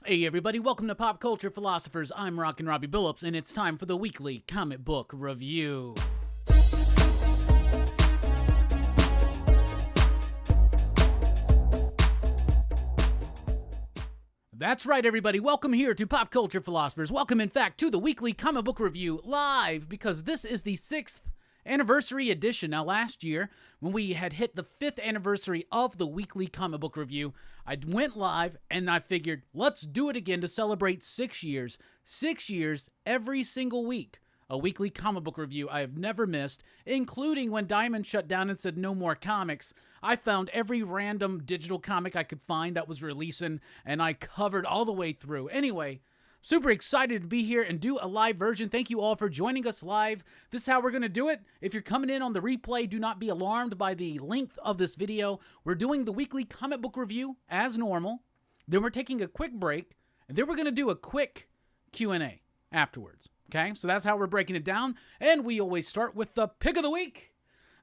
Hey everybody, welcome to Pop Culture Philosophers. I'm Rockin' Robbie Billups, and it's time for the weekly comic book review. That's right, everybody. Welcome here to Pop Culture Philosophers. Welcome, in fact, to the weekly comic book review live, because this is the 6th anniversary edition. Now, last year, when we had hit the 5th anniversary of the weekly comic book review, I went live and I figured, let's do it again to celebrate 6 years. 6 years every single week. A weekly comic book review I have never missed, including when Diamond shut down and said no more comics. I found every random digital comic I could find that was releasing, and I covered all the way through. Anyway, super excited to be here and do a live version. Thank you all for joining us live. This is how we're going to do it. If you're coming in on the replay, do not be alarmed by the length of this video. We're doing the weekly comic book review as normal. Then we're taking a quick break, and then we're going to do a quick Q&A afterwards. Okay, so that's how we're breaking it down, and we always start with the pick of the week.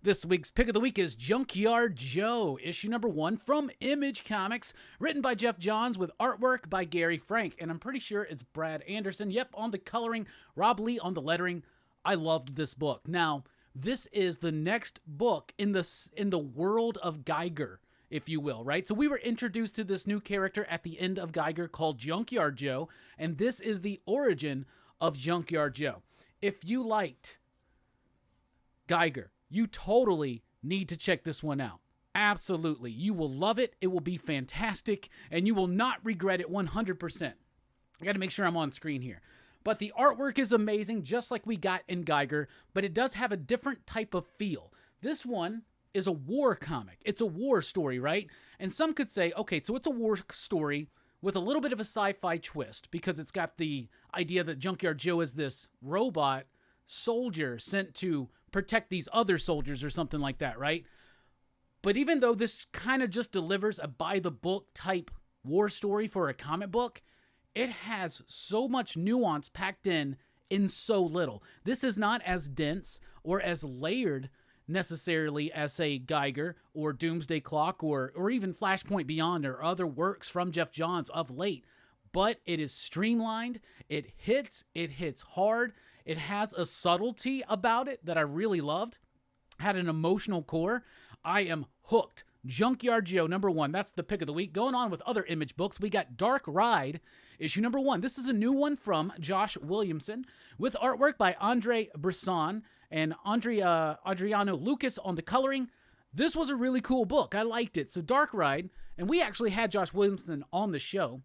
This week's pick of the week is Junkyard Joe, issue number 1 from Image Comics, written by Geoff Johns with artwork by Gary Frank, and I'm pretty sure it's Brad Anderson. Yep, on the coloring, Rob Lee on the lettering. I loved this book. Now, this is the next book in the world of Geiger, if you will, right? So we were introduced to this new character at the end of Geiger called Junkyard Joe, and this is the origin of Junkyard Joe. If you liked Geiger, you totally need to check this one out. Absolutely. You will love it. It will be fantastic, and you will not regret it 100%. I got to make sure I'm on screen here. But the artwork is amazing, just like we got in Geiger, but it does have a different type of feel. This one is a war comic. It's a war story, right? And some could say, okay, so it's a war story with a little bit of a sci-fi twist, because it's got the idea that Junkyard Joe is this robot soldier sent to protect these other soldiers or something like that, right? But even though this kind of just delivers a by-the-book type war story for a comic book, it has so much nuance packed in so little. This is not as dense or as layered necessarily as, say, Geiger or Doomsday Clock or even Flashpoint Beyond or other works from Geoff Johns of late, but it is streamlined, it hits hard, it has a subtlety about it that I really loved, had an emotional core. I am hooked. Junkyard Joe, number 1, that's the pick of the week. Going on with other Image books, we got Dark Ride, issue number 1. This is a new one from Josh Williamson, with artwork by Andre Brisson and Adriano Lucas on the coloring. This was a really cool book. I liked it. So Dark Ride, and we actually had Josh Williamson on the show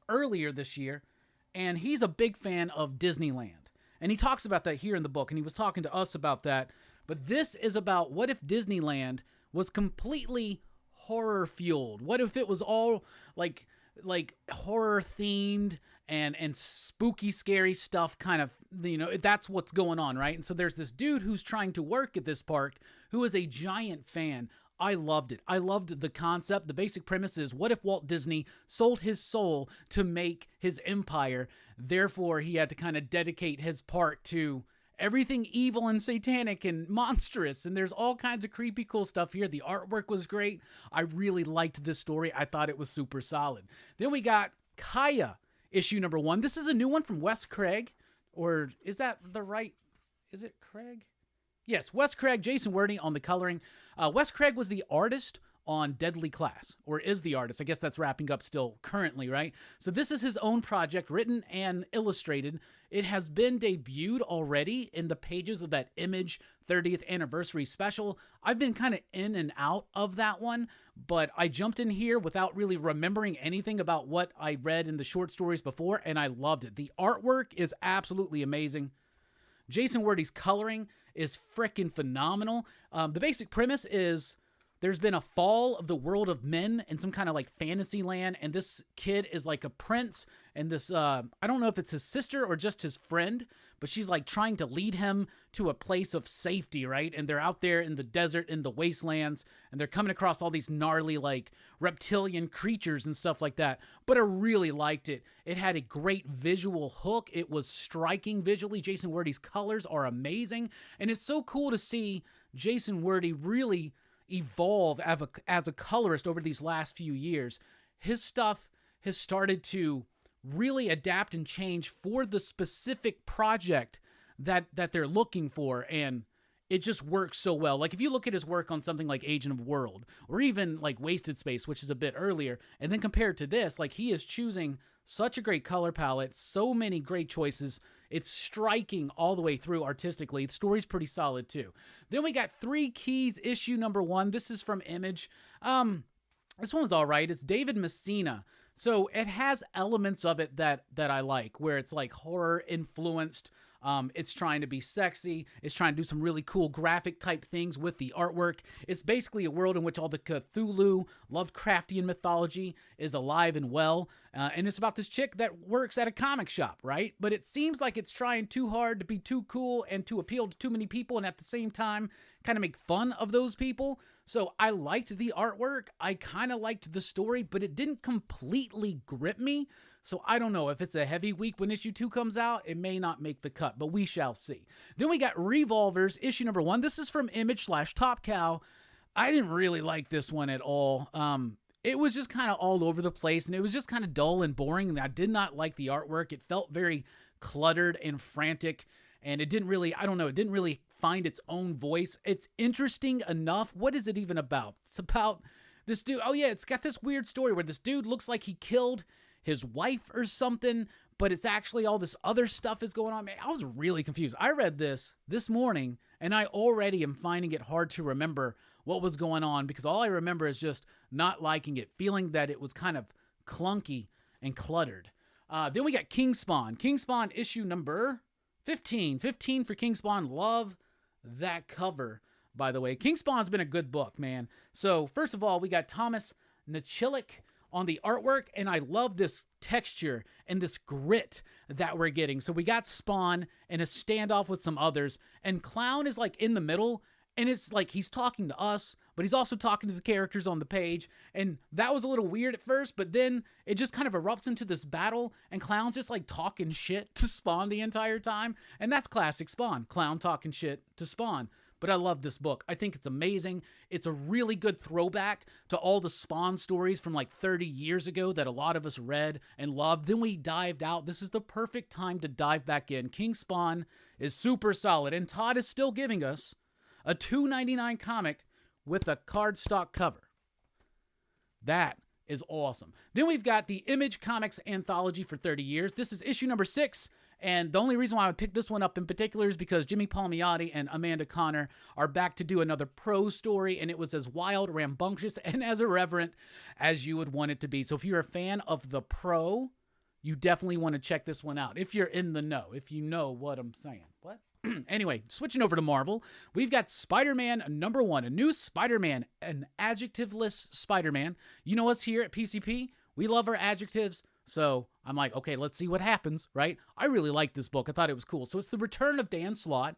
earlier this year, and he's a big fan of Disneyland. And he talks about that here in the book, and he was talking to us about that. But this is about, what if Disneyland was completely horror-fueled? What if it was all like horror-themed and spooky, scary stuff, kind of, you know, that's what's going on, right? And so there's this dude who's trying to work at this park who is a giant fan. I loved it. I loved the concept. The basic premise is, what if Walt Disney sold his soul to make his empire? Therefore, he had to kind of dedicate his park to everything evil and satanic and monstrous, and there's all kinds of creepy cool stuff here. The artwork was great. I really liked this story. I thought it was super solid. Then we got Kaya, issue number 1. This is a new one from Wes Craig, or is that the right, is it Craig? Yes, Wes Craig, Jason Wording on the coloring. Wes Craig was the artist on Deadly Class, or is the artist. I guess that's wrapping up still currently, right? So this is his own project, written and illustrated. It has been debuted already in the pages of that Image 30th anniversary special. I've been kind of in and out of that one, but I jumped in here without really remembering anything about what I read in the short stories before, and I loved it. The artwork is absolutely amazing. Jason Wording's coloring is freaking phenomenal. The basic premise is, there's been a fall of the world of men in some kind of like fantasy land, and this kid is like a prince, and this, I don't know if it's his sister or just his friend, but she's like trying to lead him to a place of safety, right? And they're out there in the desert, in the wastelands, and they're coming across all these gnarly like reptilian creatures and stuff like that. But I really liked it. It had a great visual hook. It was striking visually. Jason Wording's colors are amazing, and it's so cool to see Jason Wording really evolve as a colorist over these last few years. His stuff has started to really adapt and change for the specific project that they're looking for, and it just works so well. Like if you look at his work on something like Agent of World, or even like Wasted Space, which is a bit earlier, and then compared to this, like he is choosing such a great color palette, so many great choices. It's striking all the way through artistically. The story's pretty solid too. Then we got Three Keys, issue number 1. This is from Image. This one's all right. It's David Messina. So it has elements of it that I like, where it's like horror influenced. It's trying to be sexy. It's trying to do some really cool graphic type things with the artwork. It's basically a world in which all the Cthulhu, Lovecraftian mythology is alive and well. And it's about this chick that works at a comic shop, right? But it seems like it's trying too hard to be too cool and to appeal to too many people, and at the same time kind of make fun of those people. So I liked the artwork. I kind of liked the story, but it didn't completely grip me. So I don't know if it's a heavy week when issue 2 comes out. It may not make the cut, but we shall see. Then we got Revolvers, issue number 1. This is from Image / Top Cow. I didn't really like this one at all. It was just kind of all over the place, and it was just kind of dull and boring, and I did not like the artwork. It felt very cluttered and frantic, and it didn't really, I don't know, it didn't really find its own voice. It's interesting enough. What is it even about? It's about this dude. Oh yeah, it's got this weird story where this dude looks like he killed his wife or something, but it's actually all this other stuff is going on. Man, I was really confused. I read this morning, and I already am finding it hard to remember what was going on, because all I remember is just not liking it, feeling that it was kind of clunky and cluttered. Then we got King Spawn. King Spawn issue number 15. 15 for King Spawn. Love that cover, by the way. King Spawn's been a good book, man. So first of all, we got Thomas Nichilik on the artwork, and I love this texture and this grit that we're getting. So we got Spawn in a standoff with some others, and Clown is like in the middle, and it's like he's talking to us, but he's also talking to the characters on the page, and that was a little weird at first, but then it just kind of erupts into this battle, and Clown's just like talking shit to Spawn the entire time, and that's classic Spawn. Clown talking shit to Spawn. But I love this book. I think it's amazing. It's a really good throwback to all the Spawn stories from like 30 years ago that a lot of us read and loved. Then we dived out. This is the perfect time to dive back in. King Spawn is super solid, and Todd is still giving us a $2.99 comic with a cardstock cover. That is awesome. Then we've got the Image Comics Anthology for 30 years. This is issue number 6. And the only reason why I would pick this one up in particular is because Jimmy Palmiotti and Amanda Connor are back to do another prose story, and it was as wild, rambunctious, and as irreverent as you would want it to be. So if you're a fan of the Pro, you definitely want to check this one out. If you're in the know, if you know what I'm saying. What? Anyway, switching over to Marvel, we've got Spider-Man number 1, a new Spider-Man, an adjectiveless Spider-Man. You know us here at PCP, we love our adjectives. So I'm like, okay, let's see what happens, right? I really liked this book. I thought it was cool. So it's the return of Dan Slott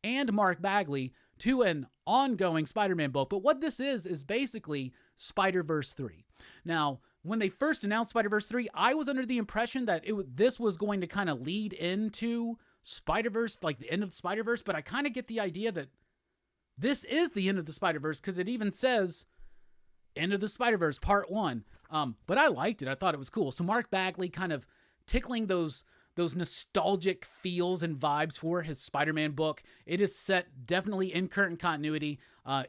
and Mark Bagley to an ongoing Spider-Man book. But what this is basically Spider-Verse 3. Now, when they first announced Spider-Verse 3, I was under the impression that this was going to kind of lead into Spider-Verse, like the end of Spider-Verse. But I kind of get the idea that this is the end of the Spider-Verse, because it even says End of the Spider-Verse Part 1. But I liked it. I thought it was cool. So Mark Bagley kind of tickling those nostalgic feels and vibes for his Spider-Man book. It is set definitely in current continuity.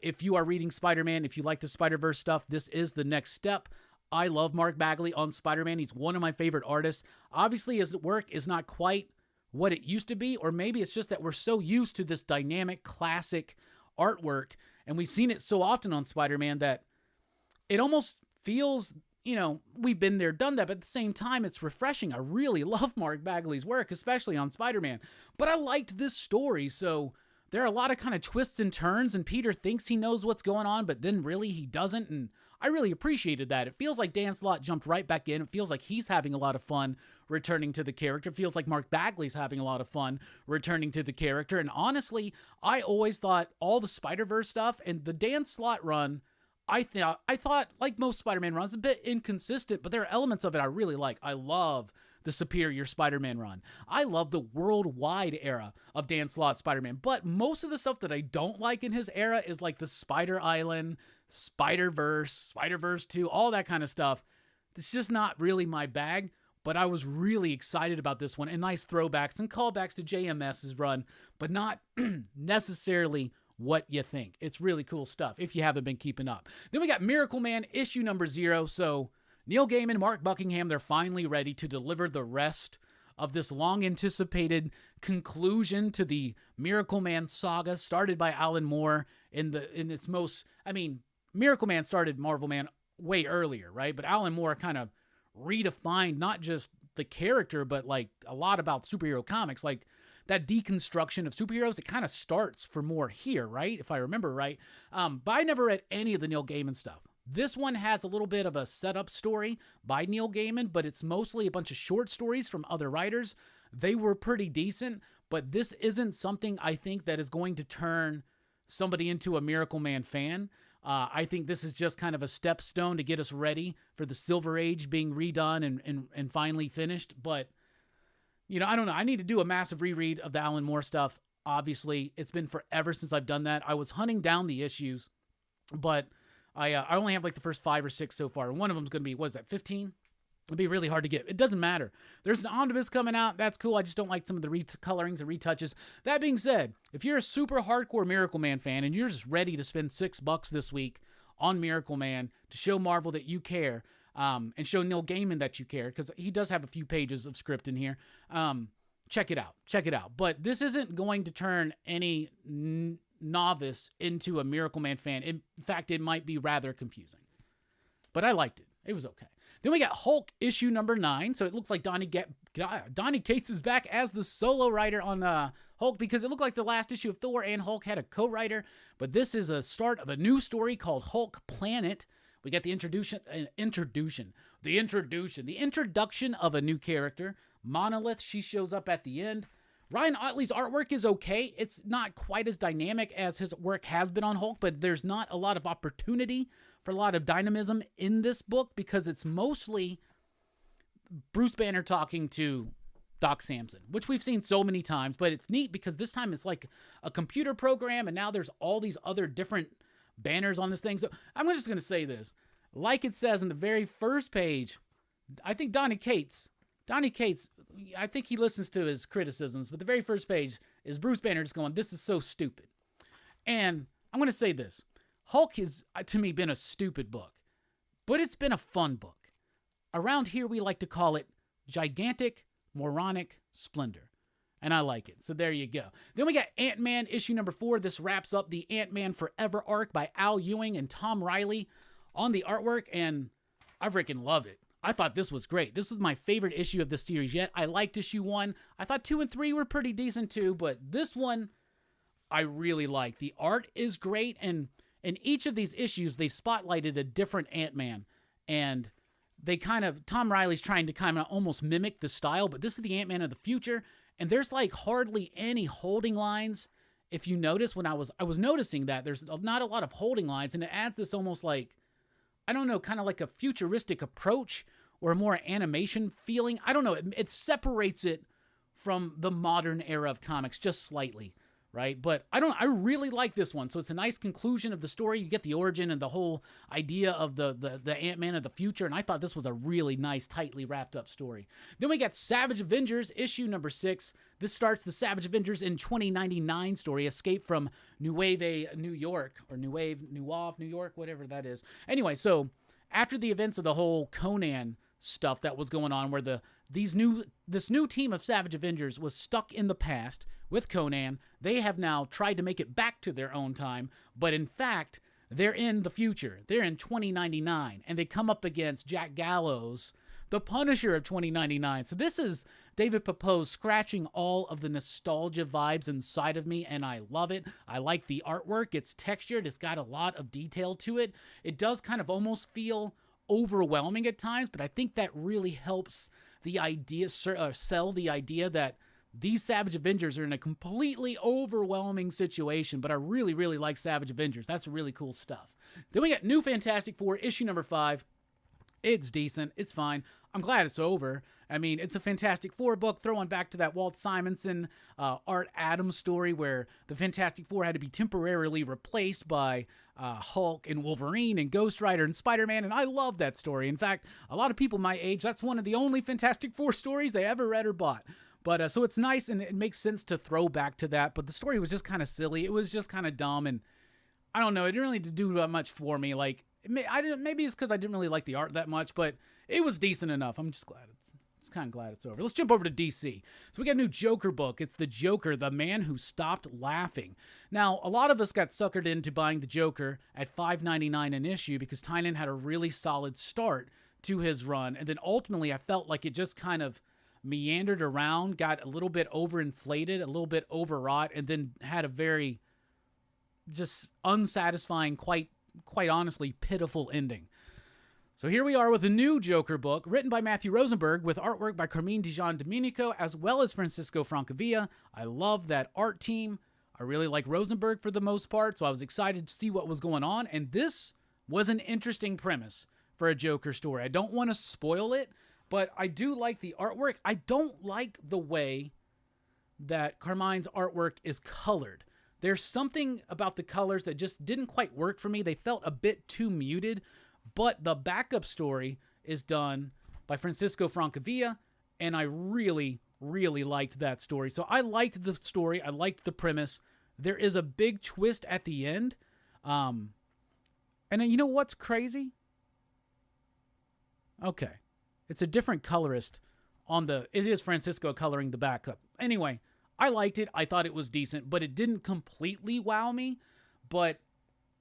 If you are reading Spider-Man, if you like the Spider-Verse stuff, this is the next step. I love Mark Bagley on Spider-Man. He's one of my favorite artists. Obviously, his work is not quite what it used to be, or maybe it's just that we're so used to this dynamic, classic artwork, and we've seen it so often on Spider-Man that it almost feels, you know, we've been there, done that, but at the same time, it's refreshing. I really love Mark Bagley's work, especially on Spider-Man, but I liked this story, so there are a lot of kind of twists and turns, and Peter thinks he knows what's going on, but then really he doesn't, and I really appreciated that. It feels like Dan Slott jumped right back in. It feels like he's having a lot of fun returning to the character. It feels like Mark Bagley's having a lot of fun returning to the character, and honestly, I always thought all the Spider-Verse stuff and the Dan Slott run, I thought, like most Spider-Man runs, a bit inconsistent, but there are elements of it I really like. I love the Superior Spider-Man run. I love the worldwide era of Dan Slott's Spider-Man, but most of the stuff that I don't like in his era is like the Spider Island, Spider-Verse, Spider-Verse 2, all that kind of stuff. It's just not really my bag, but I was really excited about this one, and nice throwbacks and callbacks to JMS's run, but not necessarily what you think. It's really cool stuff if you haven't been keeping up. Then we got Miracleman issue number 0. So Neil Gaiman, Mark Buckingham, they're finally ready to deliver the rest of this long-anticipated conclusion to the Miracleman saga started by Alan Moore in its most... I mean, Miracleman started Marvel Man way earlier, right? But Alan Moore kind of redefined not just the character, but like a lot about superhero comics, like that deconstruction of superheroes. It kind of starts for Moore here, right? If I remember right. But I never read any of the Neil Gaiman stuff. This one has a little bit of a setup story by Neil Gaiman, but it's mostly a bunch of short stories from other writers. They were pretty decent, but this isn't something I think that is going to turn somebody into a Miracleman fan. I think this is just kind of a stepstone to get us ready for the Silver Age being redone and finally finished. But, you know, I don't know. I need to do a massive reread of the Alan Moore stuff. Obviously, it's been forever since I've done that. I was hunting down the issues, but I only have like the first 5 or 6 so far. One of them's going to be, what is that, 15? It'll be really hard to get. It doesn't matter. There's an omnibus coming out. That's cool. I just don't like some of the recolorings and retouches. That being said, if you're a super hardcore Miracleman fan and you're just ready to spend $6 this week on Miracleman to show Marvel that you care, and show Neil Gaiman that you care, because he does have a few pages of script in here, check it out. Check it out. But this isn't going to turn any novice into a Miracleman fan. In fact, it might be rather confusing. But I liked it. It was okay. Then we got Hulk issue number 9. So it looks like Donny Cates is back as the solo writer on Hulk, because it looked like the last issue of Thor and Hulk had a co-writer. But this is a start of a new story called Hulk Planet. We got the introduction of a new character, Monolith. She shows up at the end. Ryan Ottley's artwork is okay. It's not quite as dynamic as his work has been on Hulk, but there's not a lot of opportunity for a lot of dynamism in this book because it's mostly Bruce Banner talking to Doc Samson, which we've seen so many times, but it's neat because this time it's like a computer program and now there's all these other different banners on this thing. So I'm just going to say this. Like it says in the very first page, I think Donny Cates, I think he listens to his criticisms, but the very first page is Bruce Banner just going, this is so stupid. And I'm going to say this. Hulk has, to me, been a stupid book, but it's been a fun book. Around here, we like to call it gigantic, moronic splendor. And I like it. So there you go. Then we got Ant-Man issue number 4. This wraps up the Ant-Man Forever arc by Al Ewing and Tom Riley on the artwork, and I freaking love it. I thought this was great. This is my favorite issue of the series yet. I liked issue 1. I thought 2 and 3 were pretty decent too, but this one I really like. The art is great, and in each of these issues, they spotlighted a different Ant-Man, and they Tom Riley's trying to kind of almost mimic the style, but this is the Ant-Man of the future, and there's like hardly any holding lines. If you notice, when I was noticing that there's not a lot of holding lines, and it adds this almost like, I don't know, kind of like a futuristic approach or a more animation feeling. I don't know. It separates it from the modern era of comics just slightly, right? But I really like this one. So it's a nice conclusion of the story. You get the origin and the whole idea of the Ant-Man of the future. And I thought this was a really nice, tightly wrapped up story. Then we got Savage Avengers issue number 6. This starts the Savage Avengers in 2099 story, Escape from Nueve, New York, or Nueve, New York, whatever that is. Anyway, so after the events of the whole Conan stuff that was going on, where this new team of Savage Avengers was stuck in the past with Conan, they have now tried to make it back to their own time, but in fact, they're in the future. They're in 2099, and they come up against Jack Gallows, the Punisher of 2099. So this is David Pepose scratching all of the nostalgia vibes inside of me, and I love it. I like the artwork. It's textured. It's got a lot of detail to it. It does kind of almost feel overwhelming at times, but I think that really helps the idea, sell the idea that these Savage Avengers are in a completely overwhelming situation, but I really, really like Savage Avengers. That's really cool stuff. Then we got New Fantastic Four, issue number 5. It's decent. It's fine. I'm glad it's over. I mean, it's a Fantastic Four book, throwing back to that Walt Simonson, Art Adams story where the Fantastic Four had to be temporarily replaced by Hulk and Wolverine and Ghost Rider and Spider-Man, and I love that story. In fact, a lot of people my age, that's one of the only Fantastic Four stories they ever read or bought. But so it's nice, and it makes sense to throw back to that, but the story was just kind of silly. It was just kind of dumb, and I don't know, it didn't really do that much for me. Like, maybe it's because I didn't really like the art that much, but it was decent enough. I'm just glad it's kind of glad it's over. Let's jump over to DC. So we got a new Joker book. It's The Joker, the Man Who Stopped Laughing. Now, a lot of us got suckered into buying The Joker at $5.99 an issue because Tynion had a really solid start to his run, and then ultimately I felt like it just kind of meandered around, got a little bit overinflated, a little bit overwrought, and then had a very just unsatisfying, quite honestly, pitiful ending. So here we are with a new Joker book, written by Matthew Rosenberg, with artwork by Carmine Dijon Domenico, as well as Francisco Francavilla. I love that art team. I really like Rosenberg for the most part, so I was excited to see what was going on, and this was an interesting premise for a Joker story. I don't want to spoil it, but I do like the artwork. I don't like the way that Carmine's artwork is colored. There's something about the colors that just didn't quite work for me. They felt a bit too muted, but the backup story is done by Francisco Francavilla, and I really, really liked that story. So I liked the story. I liked the premise. There is a big twist at the end. And then you know what's crazy? Okay. It's a different colorist it is Francisco coloring the backup. Anyway, I liked it. I thought it was decent, but it didn't completely wow me. But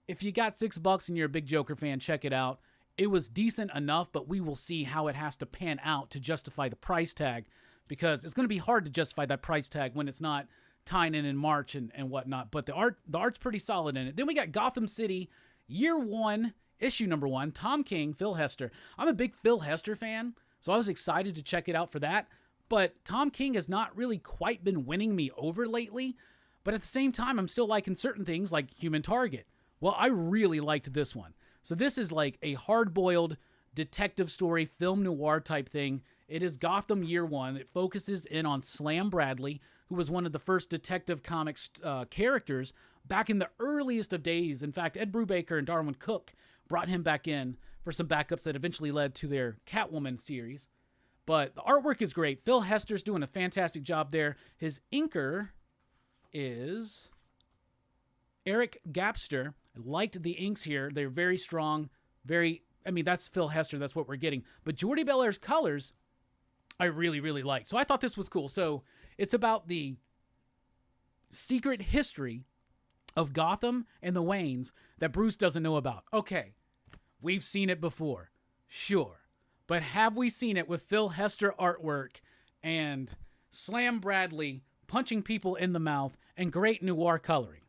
if you got $6 and you're a big Joker fan, check it out. It was decent enough, but we will see how it has to pan out to justify the price tag, because it's going to be hard to justify that price tag when it's not Tynion and March and whatnot. But the art's pretty solid in it. Then we got Gotham City, Year 1, Issue number 1, Tom King, Phil Hester. I'm a big Phil Hester fan, so I was excited to check it out for that. But Tom King has not really quite been winning me over lately. But at the same time, I'm still liking certain things like Human Target. Well, I really liked this one. So this is like a hard-boiled detective story, film noir type thing. It is Gotham Year 1. It focuses in on Slam Bradley, who was one of the first Detective Comics characters back in the earliest of days. In fact, Ed Brubaker and Darwin Cook brought him back in for some backups that eventually led to their Catwoman series. But the artwork is great. Phil Hester's doing a fantastic job there. His inker is Eric Gapster. I liked the inks here. They're very strong. That's Phil Hester. That's what we're getting. But Jordi Belair's colors, I really, really like. So I thought this was cool. So it's about the secret history of Gotham and the Waynes that Bruce doesn't know about. Okay, we've seen it before. Sure. But have we seen it with Phil Hester artwork and Slam Bradley punching people in the mouth and great noir coloring?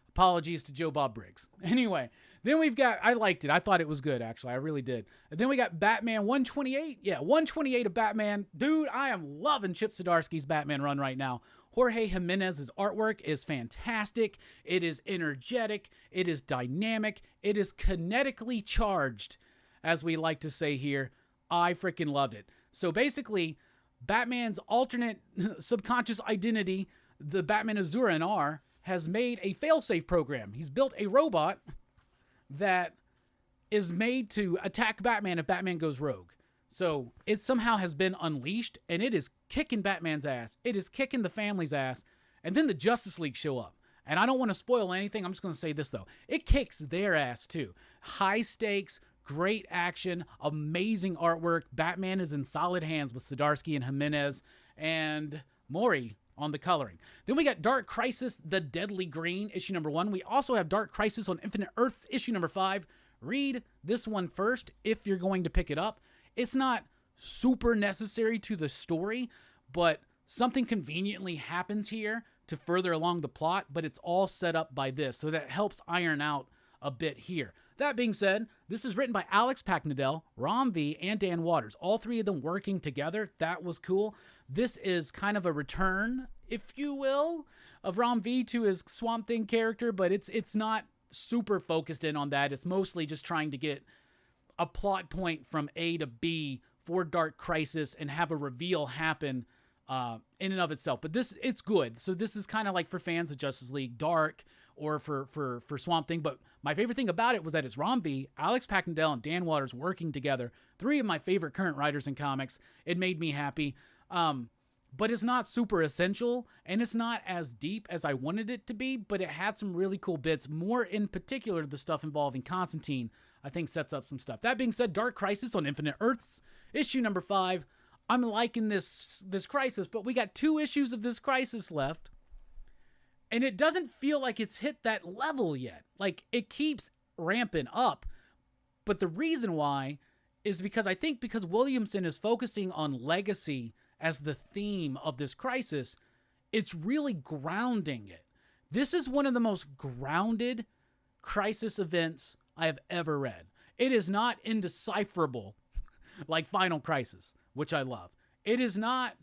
Apologies to Joe Bob Briggs. Anyway, then we've got, I liked it. I thought it was good, actually. I really did. And then we got Batman 128. Yeah, 128 of Batman. Dude, I am loving Chip Zdarsky's Batman run right now. Jorge Jimenez's artwork is fantastic. It is energetic. It is dynamic. It is kinetically charged, as we like to say here. I freaking loved it. So basically, Batman's alternate subconscious identity, the Batman Azura R, has made a failsafe program. He's built a robot that is made to attack Batman if Batman goes rogue. So it somehow has been unleashed, and it is kicking Batman's ass. It is kicking the family's ass. And then the Justice League show up. And I don't want to spoil anything. I'm just going to say this, though. It kicks their ass, too. High stakes, great action, amazing artwork. Batman is in solid hands with Zdarsky and Jimenez and Mori on the coloring. Then we got Dark Crisis, The Deadly Green, issue number 1. We also have Dark Crisis on Infinite Earths, issue number 5. Read this one first if you're going to pick it up. It's not super necessary to the story, but something conveniently happens here to further along the plot, but it's all set up by this, so that helps iron out a bit here. That being said, this is written by Alex Packnadel, Ram V, and Dan Waters. All three of them working together. That was cool. This is kind of a return, if you will, of Ram V to his Swamp Thing character, but it's not super focused in on that. It's mostly just trying to get a plot point from A to B for Dark Crisis and have a reveal happen in and of itself. But it's good. So this is kind of like for fans of Justice League Dark or for Swamp Thing. But my favorite thing about it was that it's Robbie, Alex Packendell, and Dan Waters working together. 3 of my favorite current writers in comics. It made me happy. But it's not super essential, and it's not as deep as I wanted it to be, but it had some really cool bits. More in particular, the stuff involving Constantine, I think sets up some stuff. That being said, Dark Crisis on Infinite Earths, issue number 5. I'm liking this Crisis, but we got 2 issues of this Crisis left, and it doesn't feel like it's hit that level yet. Like, it keeps ramping up, but the reason why is because I think because Williamson is focusing on legacy as the theme of this Crisis, it's really grounding it. This is one of the most grounded Crisis events I have ever read. It is not indecipherable like Final Crisis, which I love. It is not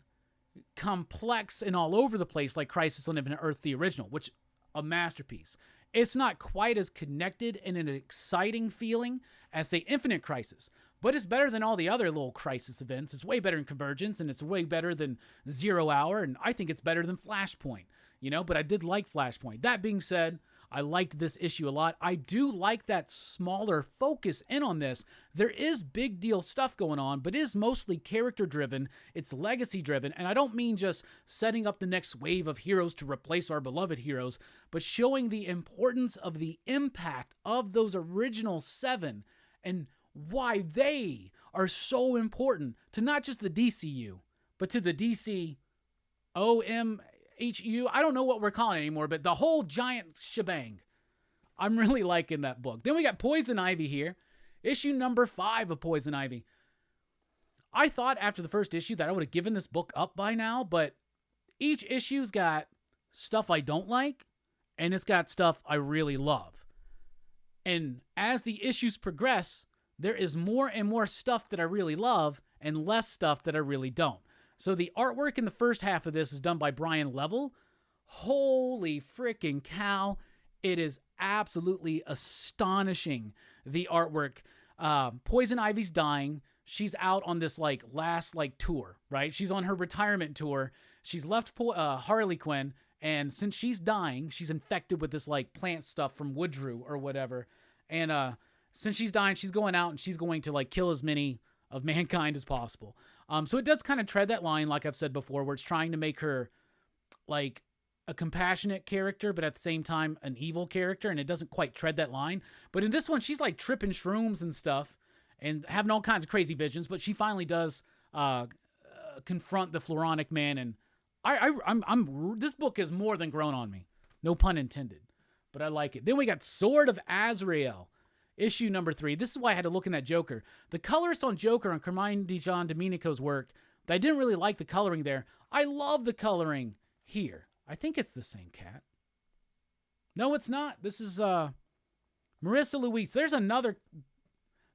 complex and all over the place like Crisis on Infinite Earths, the original, which a masterpiece. It's not quite as connected and an exciting feeling as, say, Infinite Crisis, but it's better than all the other little Crisis events. It's way better than Convergence, and it's way better than Zero Hour, and I think it's better than Flashpoint, but I did like Flashpoint. That being said, I liked this issue a lot. I do like that smaller focus in on this. There is big deal stuff going on, but it is mostly character-driven. It's legacy-driven, and I don't mean just setting up the next wave of heroes to replace our beloved heroes, but showing the importance of the impact of those original 7 and why they are so important to not just the DCU, but to the DC OMHU. I don't know what we're calling it anymore, but the whole giant shebang. I'm really liking that book. Then we got Poison Ivy here. Issue number 5 of Poison Ivy. I thought after the first issue that I would have given this book up by now, but each issue's got stuff I don't like, and it's got stuff I really love. And as the issues progress, there is more and more stuff that I really love and less stuff that I really don't. So the artwork in the first half of this is done by Brian Level. Holy freaking cow. It is absolutely astonishing, the artwork. Poison Ivy's dying. She's out on this last tour, right? She's on her retirement tour. She's left Harley Quinn, and since she's dying, she's infected with this plant stuff from Woodrue or whatever. And since she's dying, she's going out and she's going to kill as many of mankind as possible. So it does kind of tread that line, like I've said before, where it's trying to make her a compassionate character, but at the same time an evil character, and it doesn't quite tread that line. But in this one, she's tripping shrooms and stuff and having all kinds of crazy visions, but she finally does confront the Floronic Man, and I'm this book is more than grown on me. No pun intended, but I like it. Then we got Sword of Azrael. Issue number 3. This is why I had to look in that Joker. The colorist on Joker on Carmine Gian Domenico's work, I didn't really like the coloring there. I love the coloring here. I think it's the same cat. No, it's not. This is Marissa Louise. There was another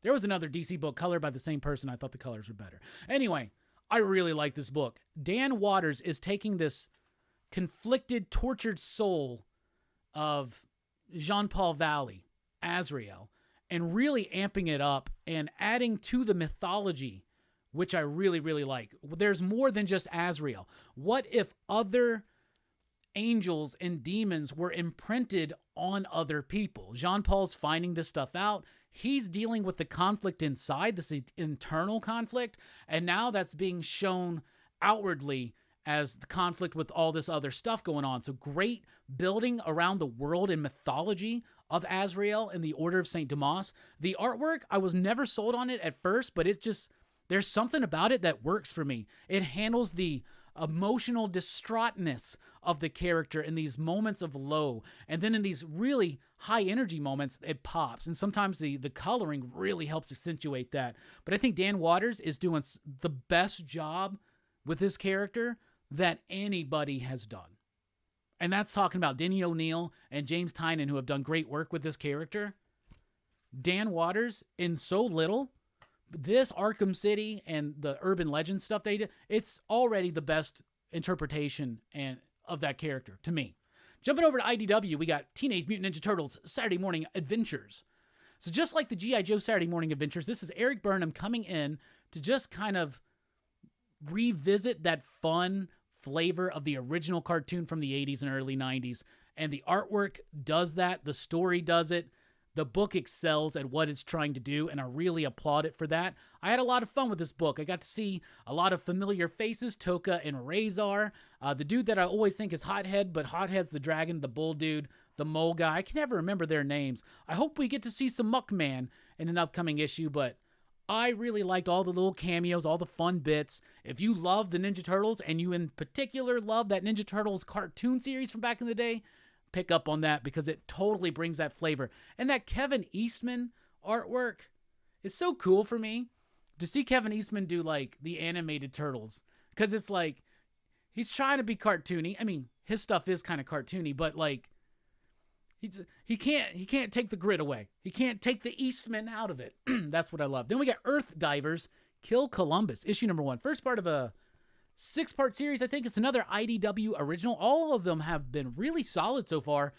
DC book colored by the same person. I thought the colors were better. Anyway, I really like this book. Dan Waters is taking this conflicted, tortured soul of Jean-Paul Valley, Azrael, and really amping it up and adding to the mythology, which I really, really like. There's more than just Azrael. What if other angels and demons were imprinted on other people? Jean-Paul's finding this stuff out. He's dealing with the conflict inside, this internal conflict, and now that's being shown outwardly as the conflict with all this other stuff going on. So great building around the world and mythology of Azrael and the Order of St. Dumas. The artwork, I was never sold on it at first, but it's just, there's something about it that works for me. It handles the emotional distraughtness of the character in these moments of low, and then in these really high energy moments, it pops. And sometimes the coloring really helps accentuate that. But I think Dan Waters is doing the best job with this character that anybody has done. And that's talking about Denny O'Neil and James Tynion, who have done great work with this character. Dan Waters, in so little, this Arkham City and the urban legend stuff they did, it's already the best interpretation of that character to me. Jumping over to IDW, we got Teenage Mutant Ninja Turtles Saturday Morning Adventures. So just like the G.I. Joe Saturday Morning Adventures, this is Eric Burnham coming in to just kind of revisit that fun flavor of the original cartoon from the 80s and early 90s. And the artwork does that. The story does it. The book excels at what it's trying to do, and I really applaud it for that. I had a lot of fun with this book. I got to see a lot of familiar faces, Toka and Razor. The dude that I always think is Hothead, but Hothead's the dragon, the bull dude, the mole guy. I can never remember their names. I hope we get to see some Muckman in an upcoming issue, but I really liked all the little cameos, all the fun bits. If you love the Ninja Turtles, and you in particular love that Ninja Turtles cartoon series from back in the day, pick up on that because it totally brings that flavor. And that Kevin Eastman artwork is so cool for me to see Kevin Eastman do like the animated Turtles, because it's like he's trying to be cartoony. I mean, his stuff is kind of cartoony, but like he can't take the grit away. He can't take the Eastman out of it. That's what I love. Then we got Earthdivers, Kill Columbus, issue number 1. First part of a 6-part series. I think it's another IDW original. All of them have been really solid so far.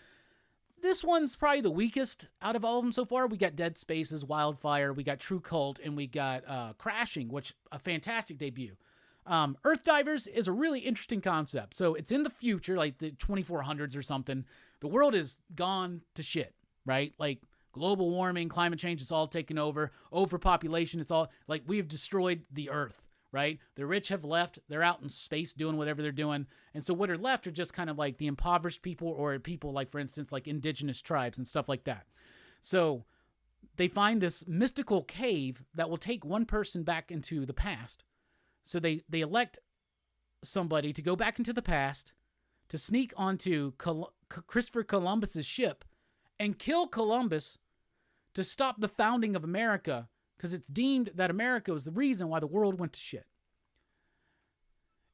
This one's probably the weakest out of all of them so far. We got Dead Spaces, Wildfire, we got True Cult, and we got Crashing, which a fantastic debut. Earthdivers is a really interesting concept. So it's in the future, like the 2400s or something. The world is gone to shit, right? Like global warming, climate change, it's all taken over. Overpopulation, it's all like we've destroyed the earth. Right? The rich have left. They're out in space doing whatever they're doing. And so what are left are just kind of like the impoverished people, or people like, for instance, like indigenous tribes and stuff like that. So they find this mystical cave that will take one person back into the past. So they elect somebody to go back into the past to sneak onto Christopher Columbus's ship and kill Columbus to stop the founding of America, because it's deemed that America was the reason why the world went to shit.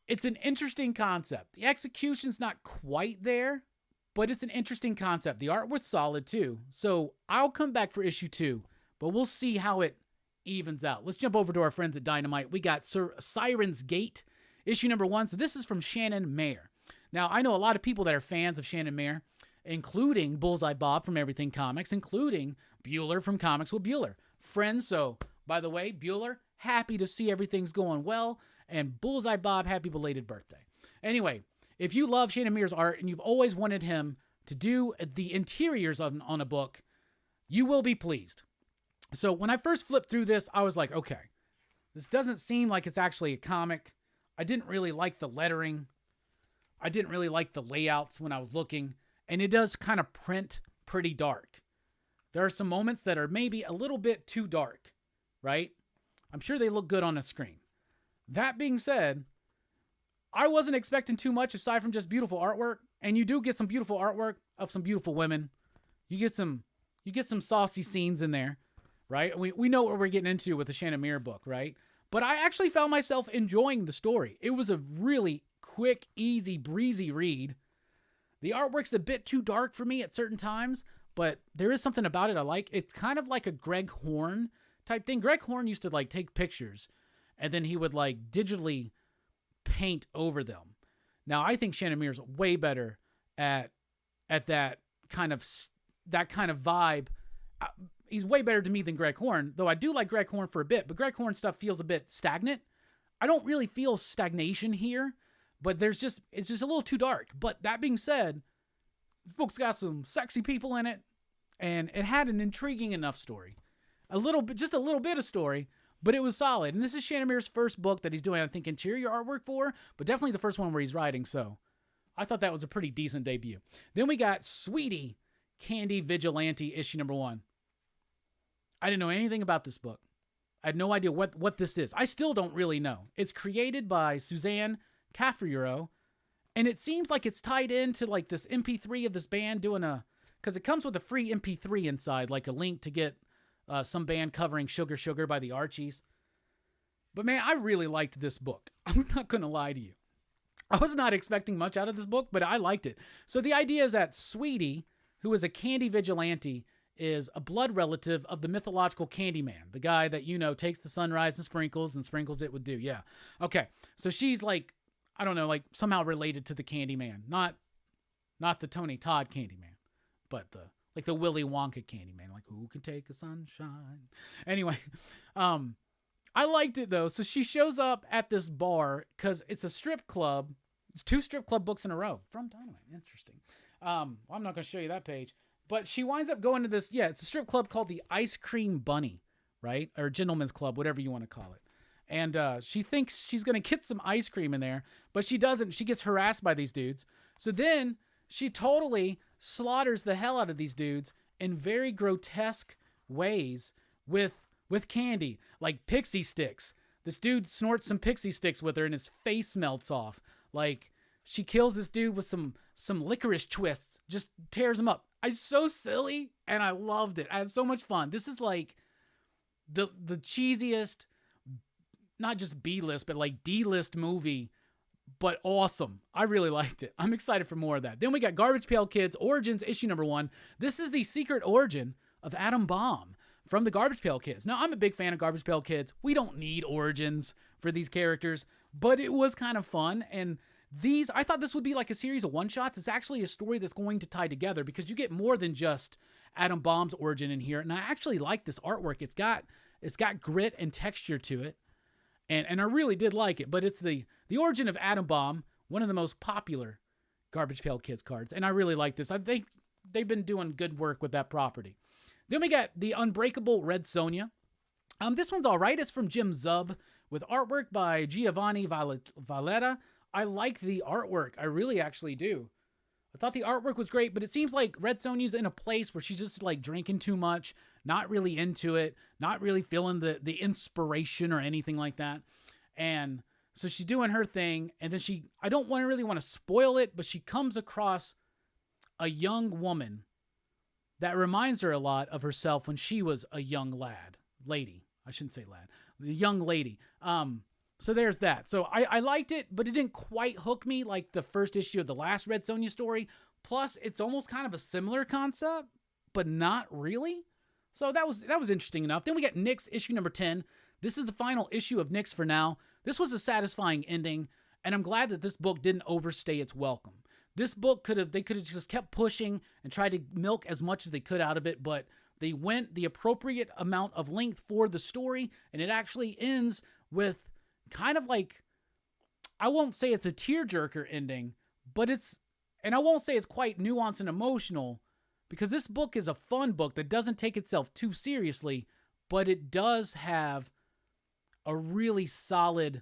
It's an interesting concept. The execution's not quite there, but it's an interesting concept. The art was solid too. So I'll come back for issue 2, but we'll see how it evens out. Let's jump over to our friends at Dynamite. We got Sirens Gate, issue number 1. So this is from Shannon Mayer. Now, I know a lot of people that are fans of Shannon Mayer, including Bullseye Bob from Everything Comics, including Bueller from Comics with Bueller. Friends, so by the way, Bueller, happy to see everything's going well, and Bullseye Bob, happy belated birthday. Anyway, if you love Shannon Mayer's art and you've always wanted him to do the interiors on a book, you will be pleased. So when I first flipped through this, I was like, okay, this doesn't seem like it's actually a comic. I didn't really like the lettering. I didn't really like the layouts when I was looking, and it does kind of print pretty dark. There are some moments that are maybe a little bit too dark, right? I'm sure they look good on a screen. That being said, I wasn't expecting too much aside from just beautiful artwork, and you do get some beautiful artwork of some beautiful women. You get some saucy scenes in there, right? We know what we're getting into with the Shannon Mayer book, right? But I actually found myself enjoying the story. It was a really quick, easy, breezy read. The artwork's a bit too dark for me at certain times, but there is something about it I like. It's kind of like a Greg Horn type thing. Greg Horn used to like take pictures and then he would like digitally paint over them. Now I think Shannon Mayer's way better at that kind of vibe. He's way better to me than Greg Horn, though I do like Greg Horn for a bit, but Greg Horn stuff feels a bit stagnant. I don't really feel stagnation here, but it's just a little too dark. But that being said, this book's got some sexy people in it, and it had an intriguing enough story. Just a little bit of story, but it was solid. And this is Shannon Mayer's first book that he's doing, I think, interior artwork for, but definitely the first one where he's writing, so I thought that was a pretty decent debut. Then we got Sweetie, Candy Vigilante, issue number 1. I didn't know anything about this book. I had no idea what this is. I still don't really know. It's created by Suzanne Cafiero, and it seems like it's tied into like this MP3 of this band because it comes with a free MP3 inside, like a link to get some band covering Sugar Sugar by the Archies. But man, I really liked this book. I'm not going to lie to you. I was not expecting much out of this book, but I liked it. So the idea is that Sweetie, who is a candy vigilante, is a blood relative of the mythological Candyman, the guy that, takes the sunrise and sprinkles it with dew. Yeah. Okay. So she's like, I don't know, like somehow related to the Candyman, not the Tony Todd Candyman, but the Like the Willy Wonka candy man. Like, who can take a sunshine? Anyway, I liked it, though. So she shows up at this bar because it's a strip club. It's 2 strip club books in a row from Dynamite. Interesting. I'm not going to show you that page. But she winds up going to this, it's a strip club called the Ice Cream Bunny, right? Or Gentleman's Club, whatever you want to call it. And she thinks she's going to get some ice cream in there, but she doesn't. She gets harassed by these dudes. So then she totally slaughters the hell out of these dudes in very grotesque ways with candy, like pixie sticks. This dude snorts some pixie sticks with her and his face melts off. Like, she kills this dude with some licorice twists, just tears him up. It's so silly, and I loved it. I had so much fun. This is like the cheesiest, not just B-list, but like D-list movie, but awesome. I really liked it. I'm excited for more of that. Then we got Garbage Pail Kids Origins, issue number 1. This is the secret origin of Atom Bomb from the Garbage Pail Kids. Now, I'm a big fan of Garbage Pail Kids. We don't need origins for these characters, but it was kind of fun, and I thought this would be like a series of one-shots. It's actually a story that's going to tie together because you get more than just Atom Bomb's origin in here. And I actually like this artwork. It's got grit and texture to it. And I really did like it. But it's the origin of Atom Bomb, one of the most popular Garbage Pail Kids cards. And I really like this. I think they've been doing good work with that property. Then we got the Unbreakable Red Sonja. This one's all right. It's from Jim Zub with artwork by Giovanni Valletta. I like the artwork. I really actually do. I thought the artwork was great, but it seems like Red Sonja's in a place where she's just like drinking too much, not really into it, not really feeling the inspiration or anything like that. And so she's doing her thing, and then I don't really want to spoil it, but she comes across a young woman that reminds her a lot of herself when she was a young lady. I shouldn't say lad. The young lady. So there's that. So I liked it, but it didn't quite hook me like the first issue of the last Red Sonja story. Plus, it's almost kind of a similar concept, but not really. So that was interesting enough. Then we got Nyx issue number 10. This is the final issue of Nyx for now. This was a satisfying ending, and I'm glad that this book didn't overstay its welcome. This book they could have just kept pushing and tried to milk as much as they could out of it, but they went the appropriate amount of length for the story, and it actually ends with kind of like, I won't say it's a tearjerker ending, but and I won't say it's quite nuanced and emotional, because this book is a fun book that doesn't take itself too seriously, but it does have a really solid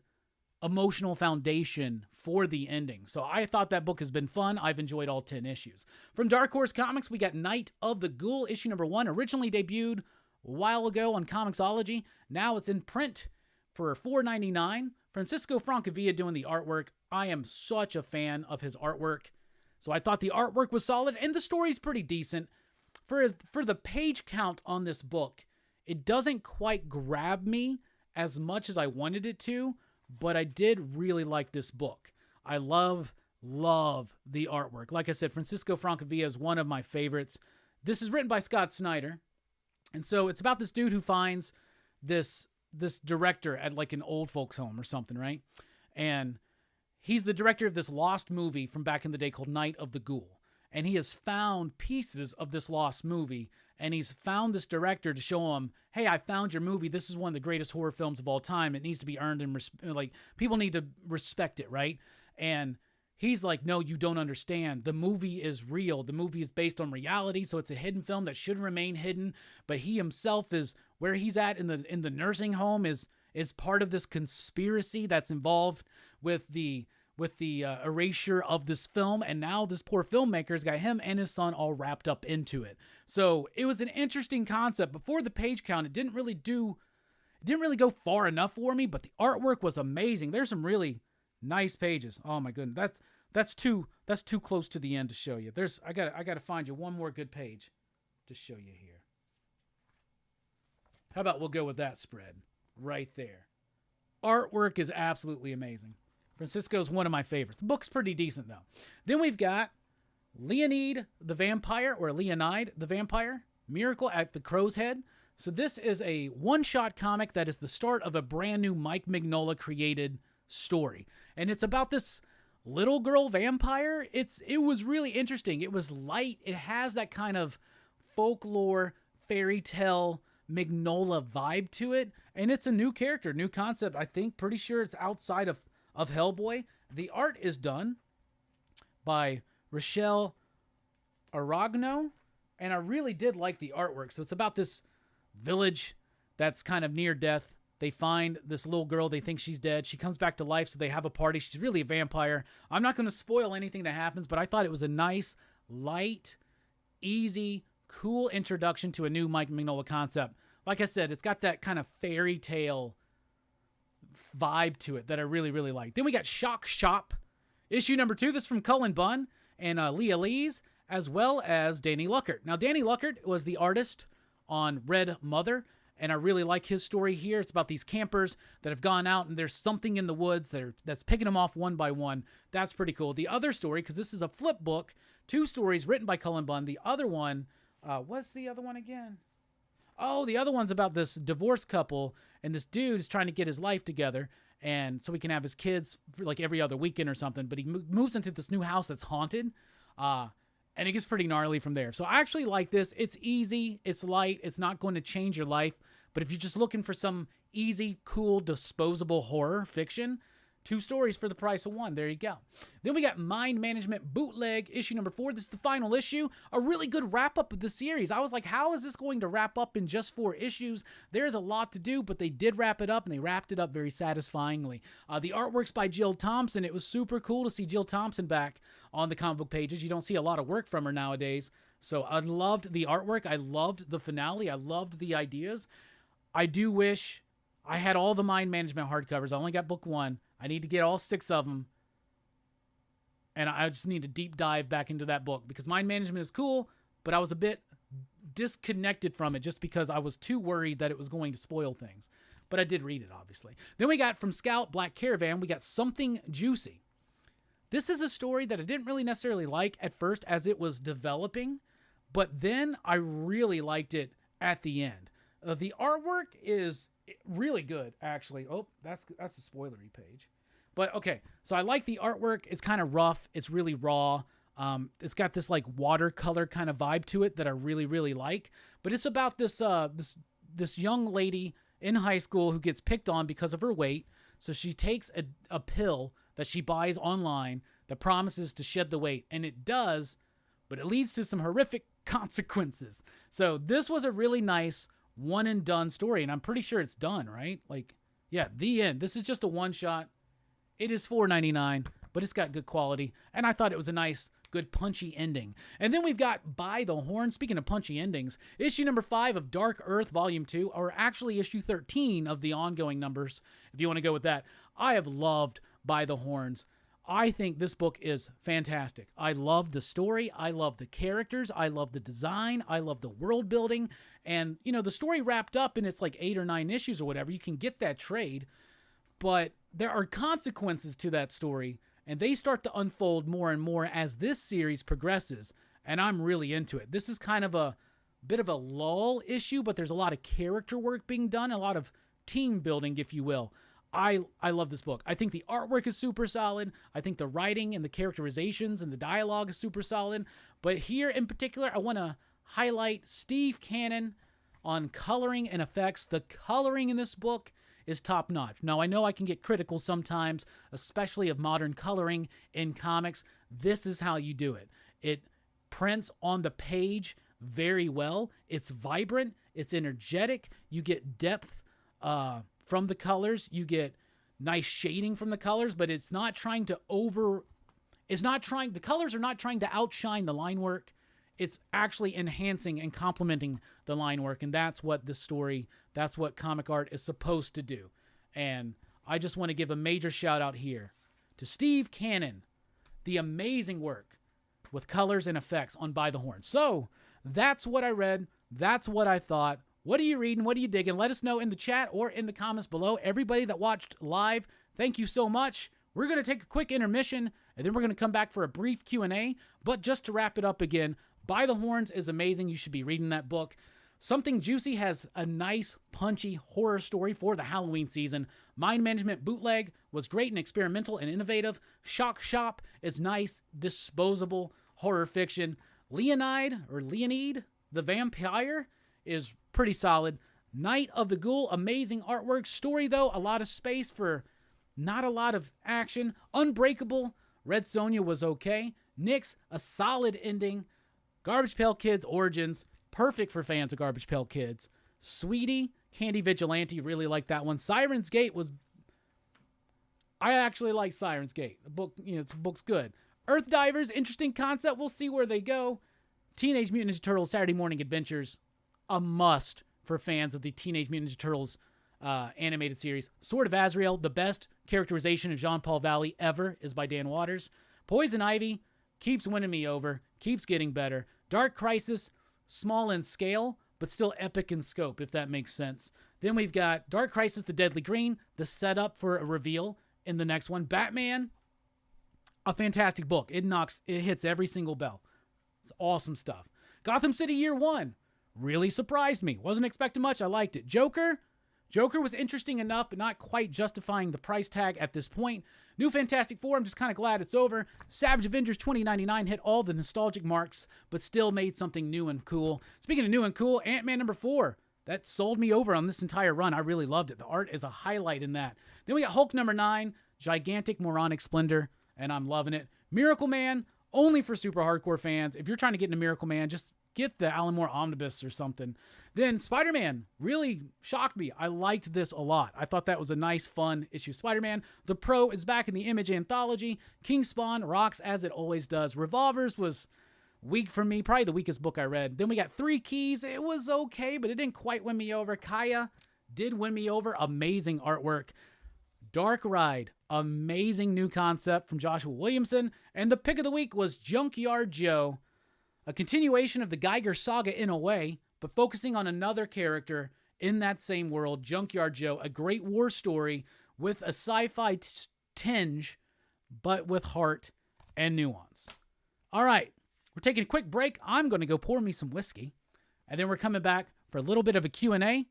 emotional foundation for the ending. So I thought that book has been fun. I've enjoyed all 10 issues. From Dark Horse Comics, we got Night of the Ghoul, issue number 1, originally debuted a while ago on Comixology. Now it's in print for $4.99. Francisco Francavilla doing the artwork. I am such a fan of his artwork. So I thought the artwork was solid, and the story's pretty decent. For the page count on this book, it doesn't quite grab me as much as I wanted it to, but I did really like this book. I love the artwork. Like I said, Francisco Francavilla is one of my favorites. This is written by Scott Snyder. And so it's about this dude who finds this director at like an old folks home or something, right? And he's the director of this lost movie from back in the day called Night of the Ghoul. And he has found pieces of this lost movie, and he's found this director to show him, hey, I found your movie. This is one of the greatest horror films of all time. It needs to be earned, and people need to respect it, right? And he's like, no, you don't understand. The movie is real. The movie is based on reality, so it's a hidden film that should remain hidden. But he himself is where he's at in the nursing home is part of this conspiracy that's involved with the erasure of this film, and now this poor filmmaker's got him and his son all wrapped up into it. So it was an interesting concept. Before the page count, it didn't really go far enough for me, but the artwork was amazing. There's some really nice pages. Oh my goodness, that's too close to the end to show you. I gotta find you one more good page to show you here. How about we'll go with that spread right there. Artwork is absolutely amazing. Francisco's one of my favorites. The book's pretty decent, though. Then we've got Leonide the Vampire, Miracle at the Crow's Head. So this is a one-shot comic that is the start of a brand new Mike Mignola created story. And it's about this little girl vampire. It was really interesting. It was light. It has that kind of folklore, fairy tale, Mignola vibe to it. And it's a new character, new concept. I think, pretty sure it's outside of Hellboy. The art is done by Rochelle Aragno. And I really did like the artwork. So it's about this village that's kind of near death. They find this little girl. They think she's dead. She comes back to life, so they have a party. She's really a vampire. I'm not going to spoil anything that happens, but I thought it was a nice, light, easy, cool introduction to a new Mike Mignola concept. Like I said, it's got that kind of fairy tale vibe to it that I really, really like. Then we got Shock Shop, issue number 2. This is from Cullen Bunn and Leah Lees, as well as Danny Luckert. Now, Danny Luckert was the artist on Red Mother, and I really like his story here. It's about these campers that have gone out, and there's something in the woods that's picking them off one by one. That's pretty cool. The other story, because this is a flip book, 2 stories written by Cullen Bunn. The other one, what's the other one again? Oh, the other one's about this divorced couple, and this dude is trying to get his life together, and so he can have his kids for like every other weekend or something, but he moves into this new house that's haunted, and it gets pretty gnarly from there. So I actually like this. It's easy. It's light. It's not going to change your life. But if you're just looking for some easy, cool, disposable horror fiction, 2 stories for the price of 1. There you go. Then we got Mind Management Bootleg, issue number 4. This is the final issue. A really good wrap-up of the series. I was like, how is this going to wrap up in just 4 issues? There's a lot to do, but they did wrap it up, and they wrapped it up very satisfyingly. The artwork's by Jill Thompson. It was super cool to see Jill Thompson back on the comic book pages. You don't see a lot of work from her nowadays. So I loved the artwork. I loved the finale. I loved the ideas. I do wish I had all the Mind Management hardcovers. I only got book 1. I need to get all 6 of them. And I just need to deep dive back into that book because Mind Management is cool, but I was a bit disconnected from it just because I was too worried that it was going to spoil things. But I did read it, obviously. Then we got from Scout Black Caravan, we got Something Juicy. This is a story that I didn't really necessarily like at first as it was developing, but then I really liked it at the end. The artwork is really good, actually. Oh, that's a spoilery page. But okay, so I like the artwork. It's kind of rough. It's really raw. It's got this like watercolor kind of vibe to it that I really, really like. But it's about this this young lady in high school who gets picked on because of her weight. So she takes a pill that she buys online that promises to shed the weight, and it does, but it leads to some horrific consequences. So this was a really nice one and done story, and I'm pretty sure it's done, right? Like, yeah, the end. This is just a one-shot. It is $4.99, but it's got good quality, and I thought it was a nice, good, punchy ending. And then we've got By the Horn. Speaking of punchy endings, issue number 5 of Dark Earth, Volume 2, or actually issue 13 of the ongoing numbers, if you want to go with that. I have loved By the Horns. I think this book is fantastic. I love the story. I love the characters. I love the design. I love the world building. And, you know, the story wrapped up in it's like 8 or 9 issues or whatever. You can get that trade. But there are consequences to that story. And they start to unfold more and more as this series progresses. And I'm really into it. This is kind of a bit of a lull issue, but there's a lot of character work being done. A lot of team building, if you will. I love this book. I think the artwork is super solid. I think the writing and the characterizations and the dialogue is super solid. But here in particular, I want to highlight Steve Cannon on coloring and effects. The coloring in this book is top-notch. Now, I know I can get critical sometimes, especially of modern coloring in comics. This is how you do it. It prints on the page very well. It's vibrant. It's energetic. You get depth from the colors. You get nice shading from the colors, but it's not trying to the colors are not trying to outshine the line work. It's actually enhancing and complementing the line work, and that's what this story, that's what comic art is supposed to do. And I just want to give a major shout out here to Steve Cannon, the amazing work with colors and effects on By the Horn. So that's what I read. That's what I thought. What are you reading? What are you digging? Let us know in the chat or in the comments below. Everybody that watched live, thank you so much. We're going to take a quick intermission, and then we're going to come back for a brief Q&A. But just to wrap it up again, By the Horns is amazing. You should be reading that book. Something Juicy has a nice, punchy horror story for the Halloween season. Mind Management Bootleg was great and experimental and innovative. Shock Shop is nice, disposable horror fiction. Leonide, The Vampire is pretty solid. Night of the Ghoul, amazing artwork. Story, though, a lot of space for not a lot of action. Unbreakable, Red Sonja was okay. Nyx, a solid ending. Garbage Pail Kids Origins, perfect for fans of Garbage Pail Kids. Sweetie, Candy Vigilante, really like that one. Sirens Gate was... I actually like Sirens Gate. The book, the book's good. Earthdivers, interesting concept. We'll see where they go. Teenage Mutant Ninja Turtles Saturday Morning Adventures, a must for fans of the Teenage Mutant Ninja Turtles animated series. Sword of Azrael, the best characterization of Jean-Paul Valley ever is by Dan Waters. Poison Ivy keeps winning me over, keeps getting better. Dark Crisis, small in scale, but still epic in scope, if that makes sense. Then we've got Dark Crisis, the Deadly Green, the setup for a reveal in the next one. Batman, a fantastic book. It hits every single bell. It's awesome stuff. Gotham City Year One really surprised me. Wasn't expecting much. I liked it. Joker was interesting enough, but not quite justifying the price tag at this point. New Fantastic Four, I'm just kind of glad it's over. Savage Avengers 2099 hit all the nostalgic marks, but still made something new and cool. Speaking of new and cool, Ant-Man #4. That sold me over on this entire run. I really loved it. The art is a highlight in that. Then we got Hulk #9, gigantic moronic splendor, and I'm loving it. Miracleman, only for super hardcore fans. If you're trying to get into Miracleman, just get the Alan Moore Omnibus or something. Then Spider-Man really shocked me. I liked this a lot. I thought that was a nice, fun issue. Spider-Man, The Pro is back in the Image anthology. King Spawn rocks as it always does. Revolvers was weak for me, probably the weakest book I read. Then we got Three Keys. It was okay, but it didn't quite win me over. Kaya did win me over. Amazing artwork. Dark Ride, amazing new concept from Joshua Williamson. And the pick of the week was Junkyard Joe, a continuation of the Geiger saga in a way, but focusing on another character in that same world. Junkyard Joe, a great war story with a sci-fi tinge, but with heart and nuance. All right, we're taking a quick break. I'm going to go pour me some whiskey, and then we're coming back for a little bit of a Q&A.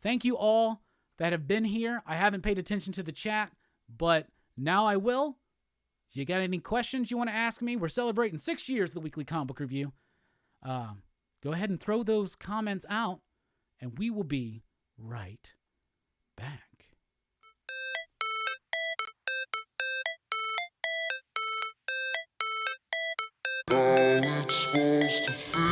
Thank you all that have been here. I haven't paid attention to the chat, but now I will. You got any questions you want to ask me? We're celebrating 6 years of the Weekly Comic Book Review. Go ahead and throw those comments out, and we will be right back. It's supposed to feel.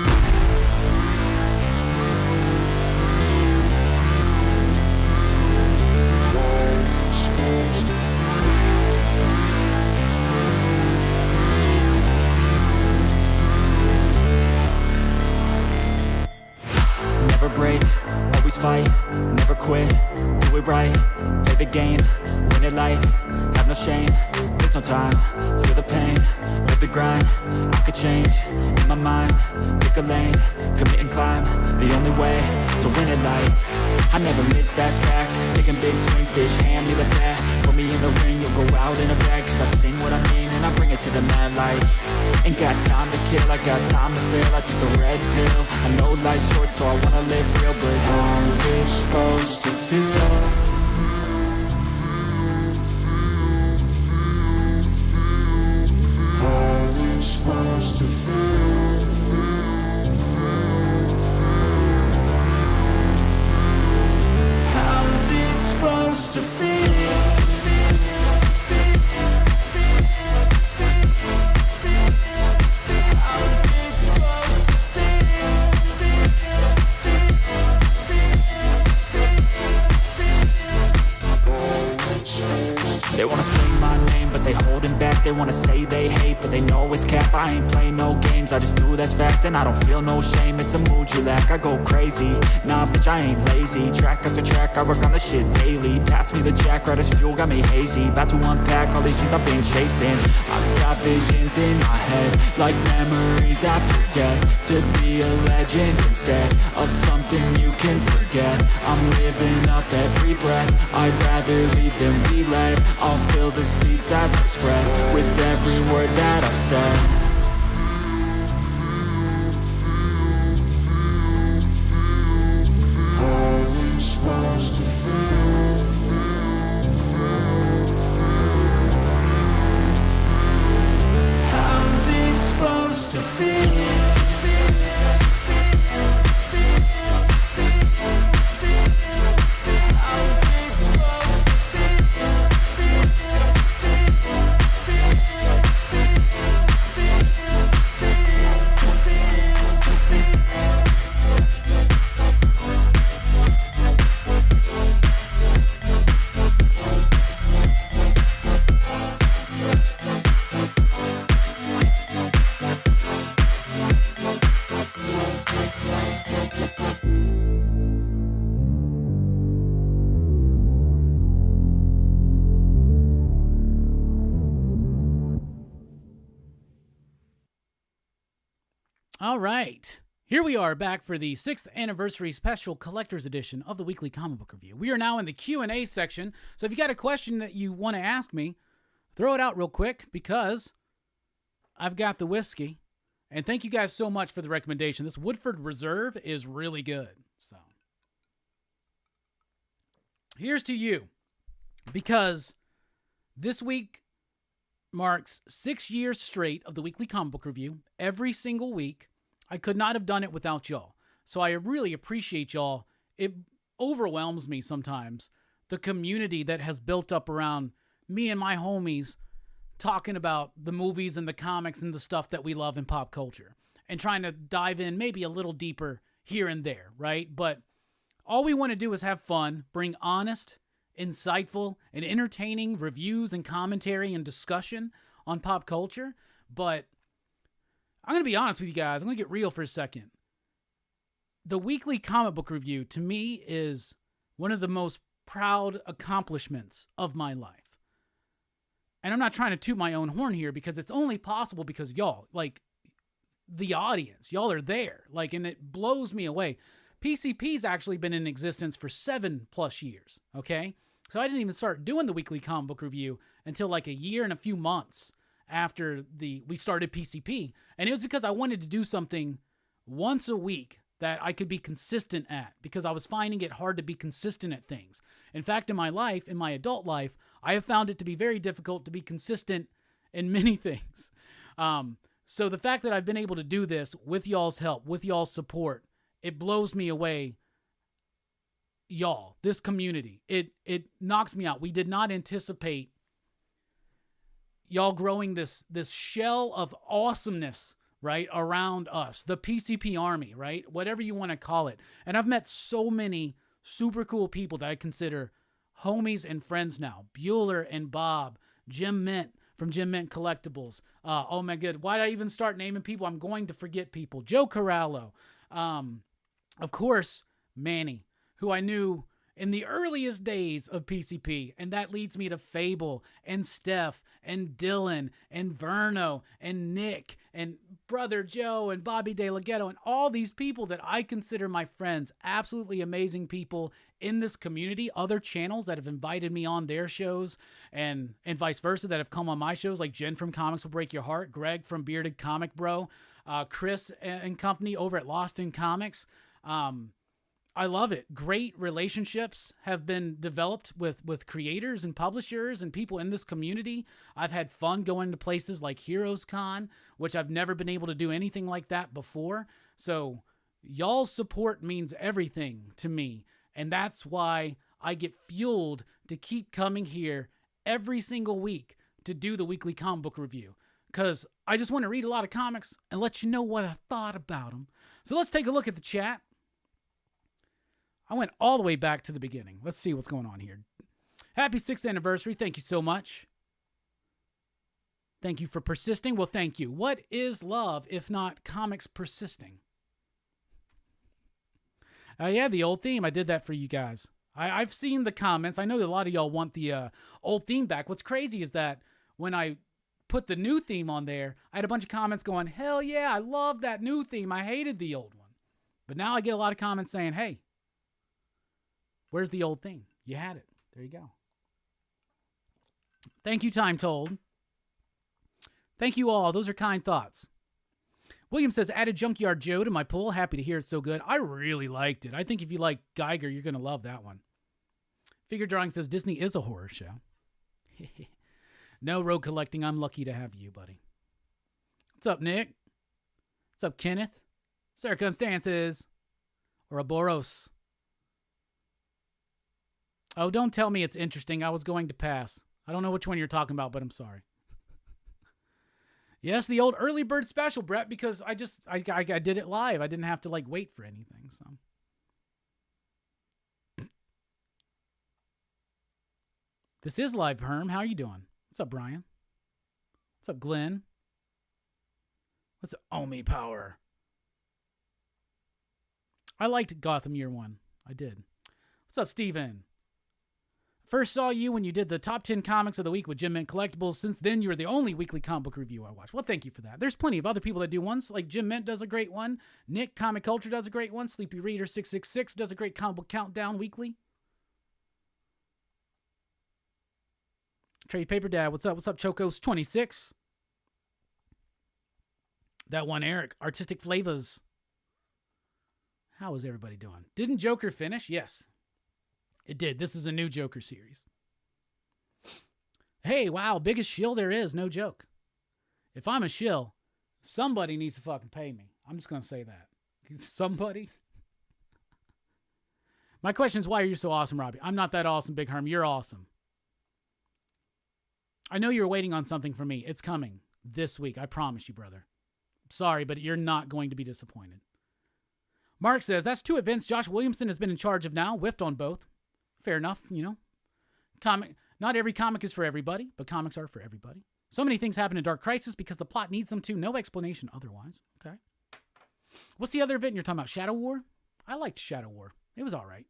Never break, always fight, never quit, do it right, play the game, win it life, have no shame, there's no time, feel the pain, live the grind, I could change, in my mind, pick a lane, commit and climb, the only way to win it life, I never miss, that's fact, taking big swings, bitch, hand me the bat, put me in the ring, you'll go out in a bag, cause I sing what I mean, and I bring it to the mad light, ain't got time to kill, I got time to feel, I took the red pill, I know life's short, so I wanna live real, but how's it supposed to feel? How's it supposed to feel? How's it supposed to feel? They wanna say my name, but they holding back. They wanna say they hate, but they know it's cap. I ain't play no games, I just do that's fact. And I don't feel no shame, it's a mood you lack. I go crazy, nah bitch I ain't lazy. Track after track, I work on this shit daily. Pass me the jack, right as fuel, got me hazy. About to unpack all these things I've been chasing. I've got visions in my head, like memories after death. To be a legend instead of something you can forget. I'm living up every breath, I'd rather lead than be led. I'll fill the seats as I spread with every word that I've said. How's it supposed to feel? How's it supposed to feel? All right. Here we are back for the 6th anniversary special collector's edition of the weekly comic book review. We are now in the Q&A section, so if you got a question that you want to ask me, throw it out real quick because I've got the whiskey. And thank you guys so much for the recommendation. This Woodford Reserve is really good. So here's to you, because this week marks 6 years straight of the weekly comic book review. Every single week. I could not have done it without y'all. So I really appreciate y'all. It overwhelms me sometimes, the community that has built up around me and my homies talking about the movies and the comics and the stuff that we love in pop culture and trying to dive in maybe a little deeper here and there, right? But all we want to do is have fun, bring honest, insightful, and entertaining reviews and commentary and discussion on pop culture. But I'm going to be honest with you guys. I'm going to get real for a second. The weekly comic book review, to me, is one of the most proud accomplishments of my life. And I'm not trying to toot my own horn here because it's only possible because y'all, like, the audience, y'all are there. Like, and it blows me away. PCP's actually been in existence for 7+ years, okay? So I didn't even start doing the weekly comic book review until like a year and a few months after we started PCP. And it was because I wanted to do something once a week that I could be consistent at, because I was finding it hard to be consistent at things. In fact, in my life, in my adult life, I have found it to be very difficult to be consistent in many things. So the fact that I've been able to do this with y'all's help, with y'all's support, it blows me away. Y'all, this community, it knocks me out. We did not anticipate y'all growing this shell of awesomeness, right, around us, the PCP Army, right, whatever you want to call it. And I've met so many super cool people that I consider homies and friends now. Bueller and Bob, Jim Mint from Jim Mint Collectibles. Oh my God, why did I even start naming people? I'm going to forget people. Joe Corallo. Of course, Manny, who I knew in the earliest days of PCP, and that leads me to Fable and Steph and Dylan and Verno and Nick and Brother Joe and Bobby De La Ghetto and all these people that I consider my friends, absolutely amazing people in this community, other channels that have invited me on their shows and vice versa that have come on my shows, like Jen from Comics Will Break Your Heart, Greg from Bearded Comic Bro, Chris and company over at Lost in Comics. I love it. Great relationships have been developed with creators and publishers and people in this community. I've had fun going to places like Heroes Con, which I've never been able to do anything like that before. So y'all's support means everything to me. And that's why I get fueled to keep coming here every single week to do the weekly comic book review. Because I just want to read a lot of comics and let you know what I thought about them. So let's take a look at the chat. I went all the way back to the beginning. Let's see what's going on here. Happy 6th anniversary. Thank you so much. Thank you for persisting. Well, thank you. What is love if not comics persisting? Yeah, the old theme. I did that for you guys. I've seen the comments. I know a lot of y'all want the old theme back. What's crazy is that when I put the new theme on there, I had a bunch of comments going, hell yeah, I love that new theme. I hated the old one. But now I get a lot of comments saying, hey, where's the old theme? You had it. There you go. Thank you, Time Told. Thank you all. Those are kind thoughts. William says, added Junkyard Joe to my pool. Happy to hear it's so good. I really liked it. I think if you like Geiger, you're going to love that one. Figure Drawing says, Disney is a horror show. No road collecting. I'm lucky to have you, buddy. What's up, Nick? What's up, Kenneth? Circumstances. Ouroboros. Oh, don't tell me it's interesting. I was going to pass. I don't know which one you're talking about, but I'm sorry. Yes, the old early bird special, Brett, because I did it live. I didn't have to wait for anything. So this is live, Herm. How are you doing? What's up, Brian? What's up, Glenn? What's up, Omi Power? I liked Gotham Year 1. I did. What's up, Steven? First saw you when you did the top 10 comics of the week with Jim Mint Collectibles. Since then, you're the only weekly comic book review I watch. Well, thank you for that. There's plenty of other people that do ones, like Jim Mint does a great one. Nick, Comic Culture, does a great one. Sleepy Reader 666 does a great comic book countdown weekly. Trade Paper Dad, what's up? What's up, Chocos 26? That one, Eric, Artistic Flavors. How is everybody doing? Didn't Joker finish? Yes, it did. This is a new Joker series. Hey, wow, biggest shill there is, no joke. If I'm a shill, somebody needs to fucking pay me. I'm just going to say that. Somebody. My question is, why are you so awesome, Robbie? I'm not that awesome, Big Herm. You're awesome. I know you're waiting on something from me. It's coming this week. I promise you, brother. Sorry, but you're not going to be disappointed. Mark says, that's 2 events Josh Williamson has been in charge of now. Whiffed on both. Fair enough, you know. Not every comic is for everybody, but comics are for everybody. So many things happen in Dark Crisis because the plot needs them to. No explanation otherwise. Okay. What's the other event you're talking about? Shadow War? I liked Shadow War. It was all right.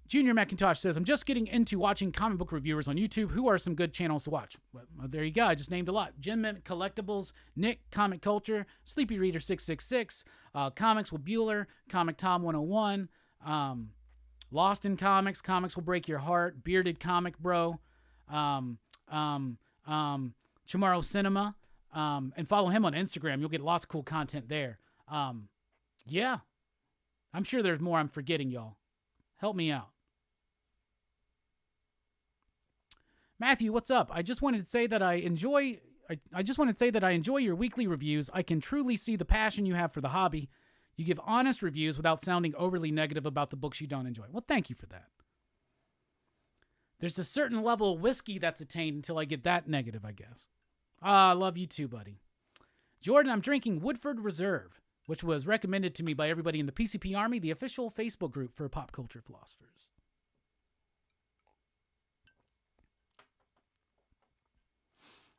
Junior McIntosh says, I'm just getting into watching comic book reviewers on YouTube. Who are some good channels to watch? Well, there you go. I just named a lot. Jim Mint Collectibles, Nick, Comic Culture, Sleepy Reader 666, Comics with Bueller, Comic Tom 101, Lost in Comics, Comics Will Break Your Heart, Bearded Comic Bro, Chamorro Cinema, and follow him on Instagram. You'll get lots of cool content there. Yeah. I'm sure there's more I'm forgetting, y'all. Help me out. Matthew, what's up? I just wanted to say that I enjoy your weekly reviews. I can truly see the passion you have for the hobby. You give honest reviews without sounding overly negative about the books you don't enjoy. Well, thank you for that. There's a certain level of whiskey that's attained until I get that negative, I guess. I love you too, buddy. Jordan, I'm drinking Woodford Reserve, which was recommended to me by everybody in the PCP Army, the official Facebook group for pop culture philosophers.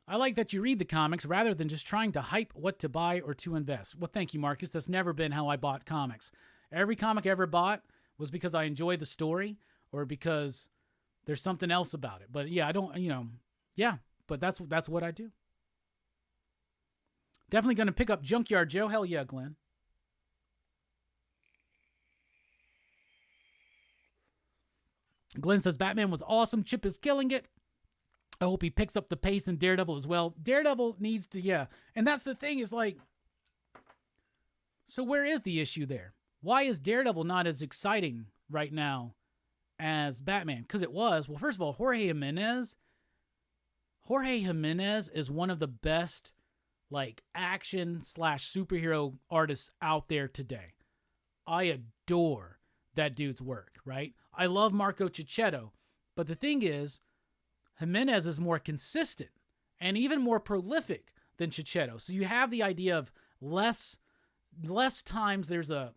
I like that you read the comics rather than just trying to hype what to buy or to invest. Well, thank you, Marcus. That's never been how I bought comics. Every comic I ever bought was because I enjoyed the story or because there's something else about it. But yeah, I don't, but that's what I do. Definitely going to pick up Junkyard Joe. Hell yeah, Glenn. Glenn says, Batman was awesome. Chip is killing it. I hope he picks up the pace in Daredevil as well. Daredevil needs to, yeah. And that's the thing is like, so where is the issue there? Why is Daredevil not as exciting right now as Batman? Because it was. Well, first of all, Jorge Jimenez is one of the best like action / superhero artists out there today. I adore that dude's work, right? I love Marco Cicchetto, but the thing is, Jimenez is more consistent and even more prolific than Cicchetto. So you have the idea of less times there's an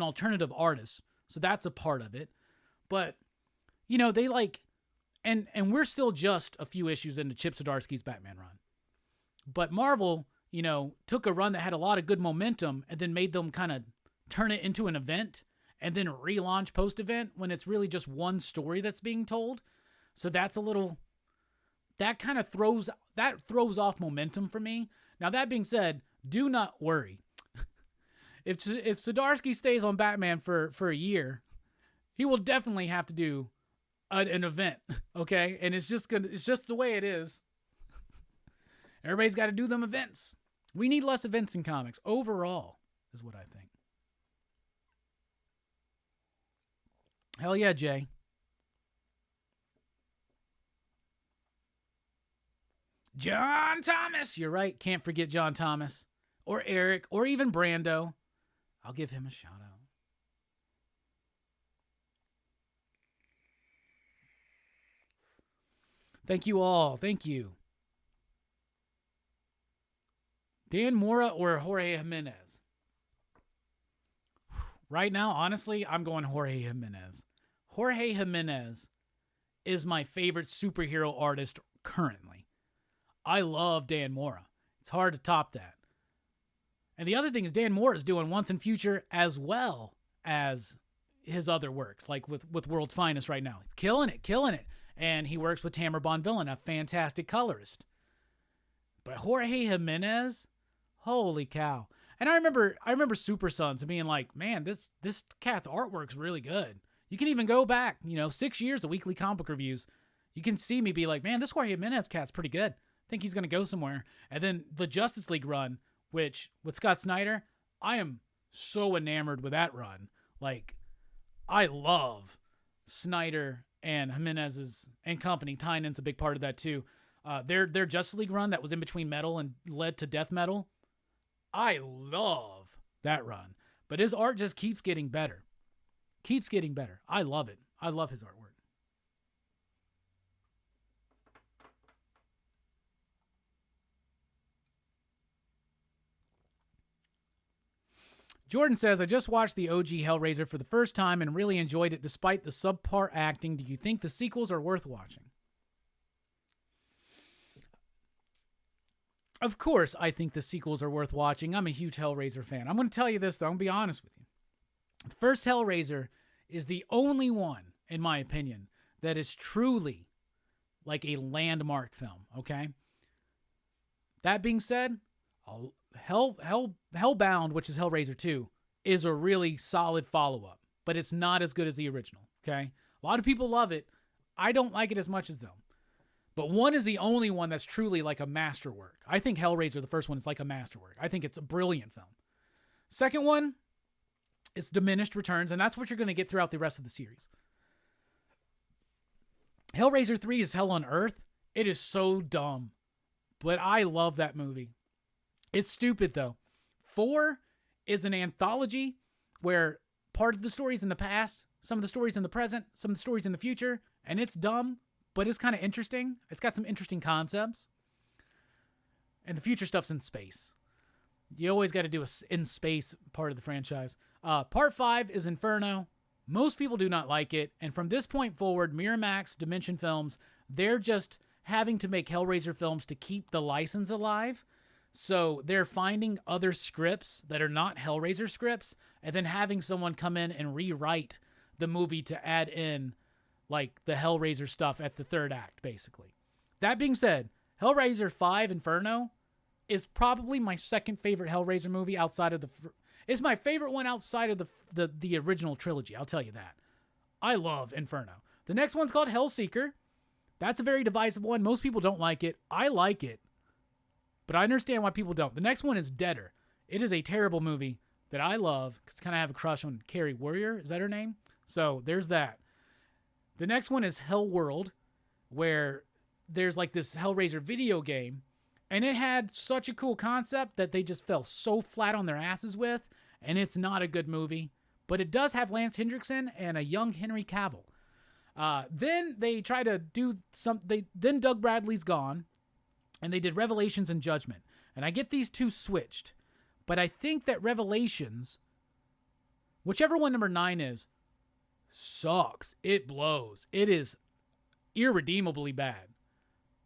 alternative artist. So that's a part of it. But they like and we're still just a few issues into Chip Zdarsky's Batman run. But Marvel, took a run that had a lot of good momentum and then made them kind of turn it into an event and then relaunch post-event when it's really just one story that's being told. So that's that kind of throws off momentum for me. Now, that being said, do not worry. If Zdarsky stays on Batman for a year, he will definitely have to do an event, okay? And it's just the way it is. Everybody's got to do them events. We need less events in comics overall, is what I think. Hell yeah, Jay. John Thomas. You're right. Can't forget John Thomas or Eric or even Brando. I'll give him a shout out. Thank you all. Thank you. Dan Mora or Jorge Jimenez? Right now, honestly, I'm going Jorge Jimenez. Jorge Jimenez is my favorite superhero artist currently. I love Dan Mora. It's hard to top that. And the other thing is Dan Moore is doing Once and Future as well as his other works, like with World's Finest right now. He's killing it. And he works with Tamer Bonvillain, a fantastic colorist. But Jorge Jimenez, holy cow. And I remember Super Sons and being like, man, this cat's artwork's really good. You can even go back, 6 years of weekly comic book reviews. You can see me be like, man, this Jorge Jimenez cat's pretty good. I think he's going to go somewhere. And then the Justice League run, which with Scott Snyder, I am so enamored with that run. Like, I love Snyder and Jimenez's and company. Tynan's a big part of that too. Their Justice League run that was in between metal and led to death metal. I love that run. But his art just keeps getting better. I love it. I love his artwork. Jordan says, I just watched the OG Hellraiser for the first time and really enjoyed it despite the subpar acting. Do you think the sequels are worth watching? Of course, I think the sequels are worth watching. I'm a huge Hellraiser fan. I'm going to tell you this, though. I'm going to be honest with you. The first Hellraiser is the only one, in my opinion, that is truly like a landmark film, okay? That being said, Hellbound, which is Hellraiser 2, is a really solid follow-up, but it's not as good as the original, okay? A lot of people love it. I don't like it as much as them. But one is the only one that's truly like a masterwork. I think Hellraiser, the first one, is like a masterwork. I think it's a brilliant film. Second one is diminished returns, and that's what you're going to get throughout the rest of the series. Hellraiser 3 is Hell on Earth. It is so dumb, but I love that movie. It's stupid, though. 4 is an anthology where part of the story's in the past, some of the story's in the present, some of the story's in the future, and it's dumb, but it's kind of interesting. It's got some interesting concepts. And the future stuff's in space. You always got to do a in space part of the franchise. Part 5 is Inferno. Most people do not like it. And from this point forward, Miramax, Dimension Films, they're just having to make Hellraiser films to keep the license alive. So they're finding other scripts that are not Hellraiser scripts and then having someone come in and rewrite the movie to add in like the Hellraiser stuff at the third act, basically. That being said, Hellraiser 5 Inferno is probably my second favorite Hellraiser movie outside of it's my favorite one outside of the original trilogy, I'll tell you that. I love Inferno. The next one's called Hellseeker. That's a very divisive one. Most people don't like it. I like it, but I understand why people don't. The next one is Deader. It is a terrible movie that I love because I kind of have a crush on Carrie Warrior. Is that her name? So there's that. The next one is Hellworld, where there's like this Hellraiser video game, and it had such a cool concept that they just fell so flat on their asses with, and it's not a good movie. But it does have Lance Hendrickson and a young Henry Cavill. Then they try to do then Doug Bradley's gone, and they did Revelations and Judgment. And I get these two switched, but I think that Revelations, whichever one number 9 is, sucks. It blows. It is irredeemably bad.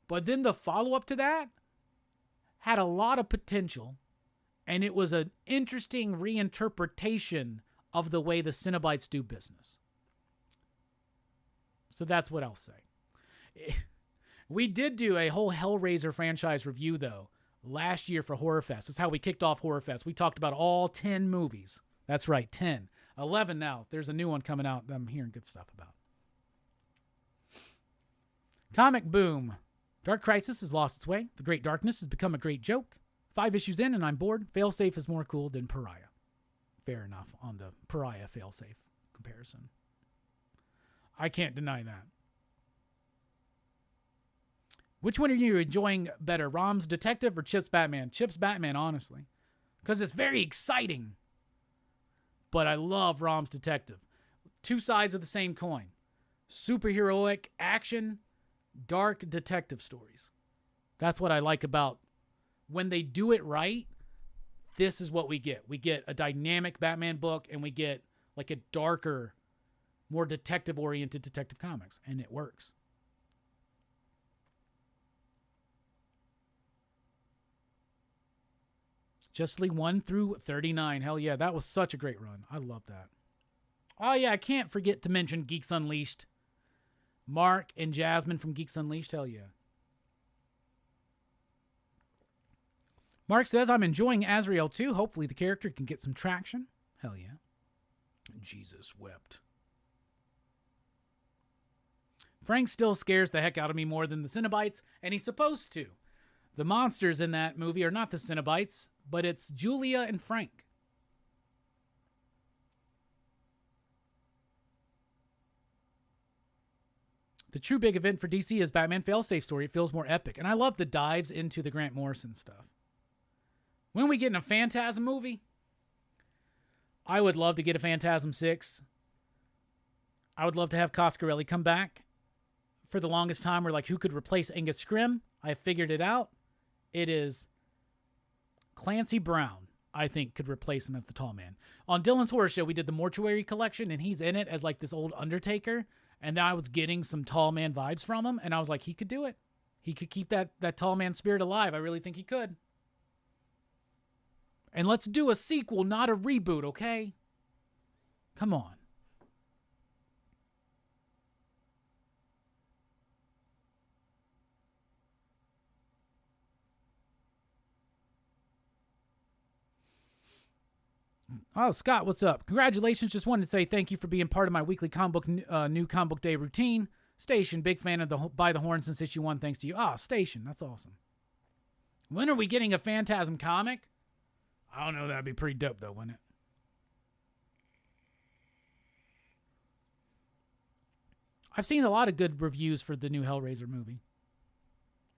But then the follow-up to that had a lot of potential, and it was an interesting reinterpretation of the way the Cenobites do business. So that's what I'll say. We did do a whole Hellraiser franchise review, though, last year for Horror Fest. That's how we kicked off Horror Fest. We talked about all 10 movies. That's right, 10. 11 now. There's a new one coming out that I'm hearing good stuff about. Comic Boom. Dark Crisis has lost its way. The Great Darkness has become a great joke. 5 issues in and I'm bored. Failsafe is more cool than Pariah. Fair enough on the Pariah Failsafe comparison. I can't deny that. Which one are you enjoying better, Rom's Detective or Chip's Batman? Chip's Batman, honestly. Because it's very exciting. But I love Rom's Detective. Two sides of the same coin. Superheroic action, dark detective stories. That's what I like about when they do it right. This is what we get. We get a dynamic Batman book, and we get like a darker, more detective-oriented detective comics, and it works. Justly 1 through 39. Hell yeah, that was such a great run. I love that. Oh yeah, I can't forget to mention Geeks Unleashed. Mark and Jasmine from Geeks Unleashed. Hell yeah. Mark says, I'm enjoying Azrael too. Hopefully the character can get some traction. Hell yeah. Jesus wept. Frank still scares the heck out of me more than the Cenobites, and he's supposed to. The monsters in that movie are not the Cenobites, but it's Julia and Frank. The true big event for DC is Batman Failsafe Story. It feels more epic. And I love the dives into the Grant Morrison stuff. When we get in a Phantasm movie, I would love to get a Phantasm 6. I would love to have Coscarelli come back. For the longest time, we're like, who could replace Angus Scrimm? I figured it out. It is Clancy Brown, I think, could replace him as the Tall Man. On Dylan's Horror Show, we did the Mortuary Collection, and he's in it as like this old Undertaker. And I was getting some Tall Man vibes from him, and I was like, he could do it. He could keep that Tall Man spirit alive. I really think he could. And let's do a sequel, not a reboot, okay? Come on. Oh, Scott, what's up? Congratulations. Just wanted to say thank you for being part of my weekly new comic book day routine. Station, big fan of the By the Horn since issue 1. Thanks to you. Station, that's awesome. When are we getting a Phantasm comic? I don't know. That'd be pretty dope, though, wouldn't it? I've seen a lot of good reviews for the new Hellraiser movie.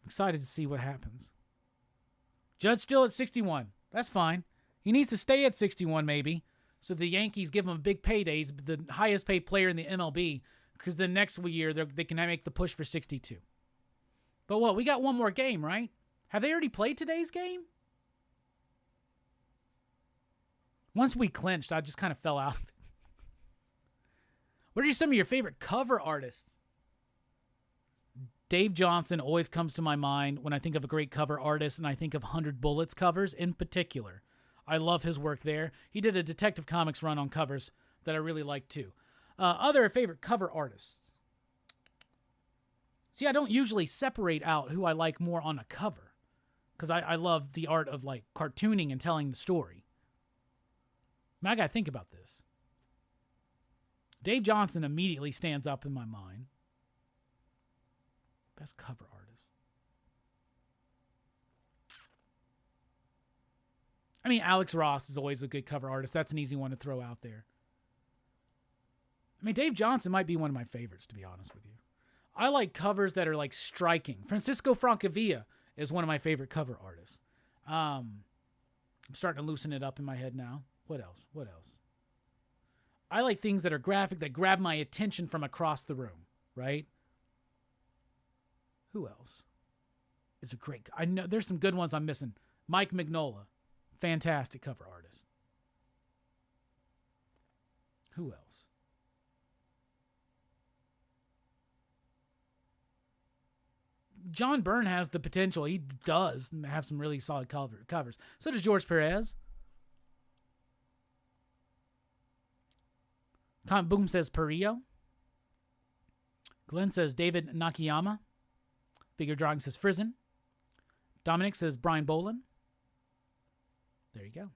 I'm excited to see what happens. Judd's still at 61. That's fine. He needs to stay at 61, maybe, so the Yankees give him a big payday. He's the highest paid player in the MLB, because the next year they can make the push for 62. But what? We got one more game, right? Have they already played today's game? Once we clinched, I just kind of fell out of it. What are some of your favorite cover artists? Dave Johnson always comes to my mind when I think of a great cover artist, and I think of 100 Bullets covers in particular. I love his work there. He did a Detective Comics run on covers that I really like too. Other favorite cover artists. See, I don't usually separate out who I like more on a cover, because I love the art of like cartooning and telling the story. I gotta think about this. Dave Johnson immediately stands up in my mind. Best cover artist. I mean, Alex Ross is always a good cover artist. That's an easy one to throw out there. I mean, Dave Johnson might be one of my favorites, to be honest with you. I like covers that are like striking. Francisco Francavilla is one of my favorite cover artists. I'm starting to loosen it up in my head now. What else? I like things that are graphic, that grab my attention from across the room, right? Who else is a great... I know there's some good ones I'm missing. Mike Mignola. Fantastic cover artist. Who else? John Byrne has the potential. He does have some really solid covers. So does George Perez. Boom says Perillo. Glenn says David Nakayama. Figure Drawing says Frizen. Dominic says Brian Bolin. There you go.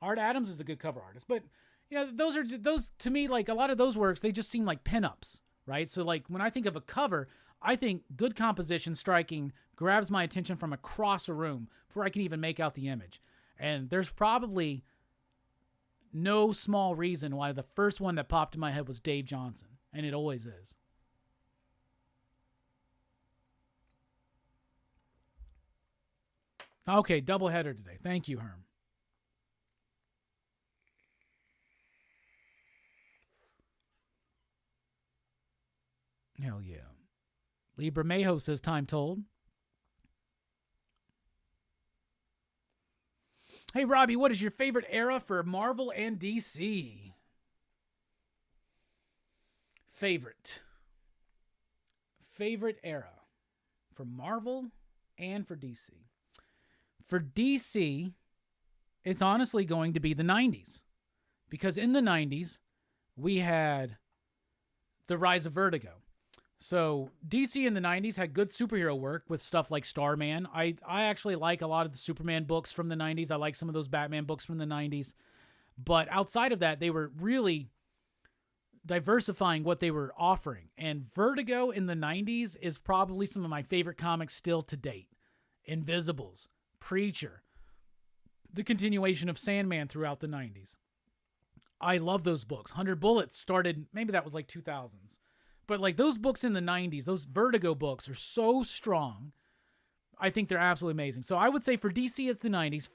Art Adams is a good cover artist, but you know, those to me, like a lot of those works, they just seem like pinups, right? So like when I think of a cover, I think good composition, striking, grabs my attention from across a room before I can even make out the image. And there's probably no small reason why the first one that popped in my head was Dave Johnson, and it always is. Okay, doubleheader today. Thank you, Herm. Hell yeah. Lee Bermejo says time told. Hey, Robbie, what is your favorite era for Marvel and DC? Favorite era for Marvel and for DC. For DC, it's honestly going to be the 90s. Because in the 90s, we had the rise of Vertigo. So DC in the 90s had good superhero work with stuff like Starman. I actually like a lot of the Superman books from the 90s. I like some of those Batman books from the 90s. But outside of that, they were really diversifying what they were offering. And Vertigo in the 90s is probably some of my favorite comics still to date. Invisibles, Preacher, the continuation of Sandman throughout the 90s. I love those books. 100 Bullets started, maybe that was like 2000s. But like those books in the 90s, those Vertigo books are so strong. I think they're absolutely amazing. So I would say for DC, it's the 90s.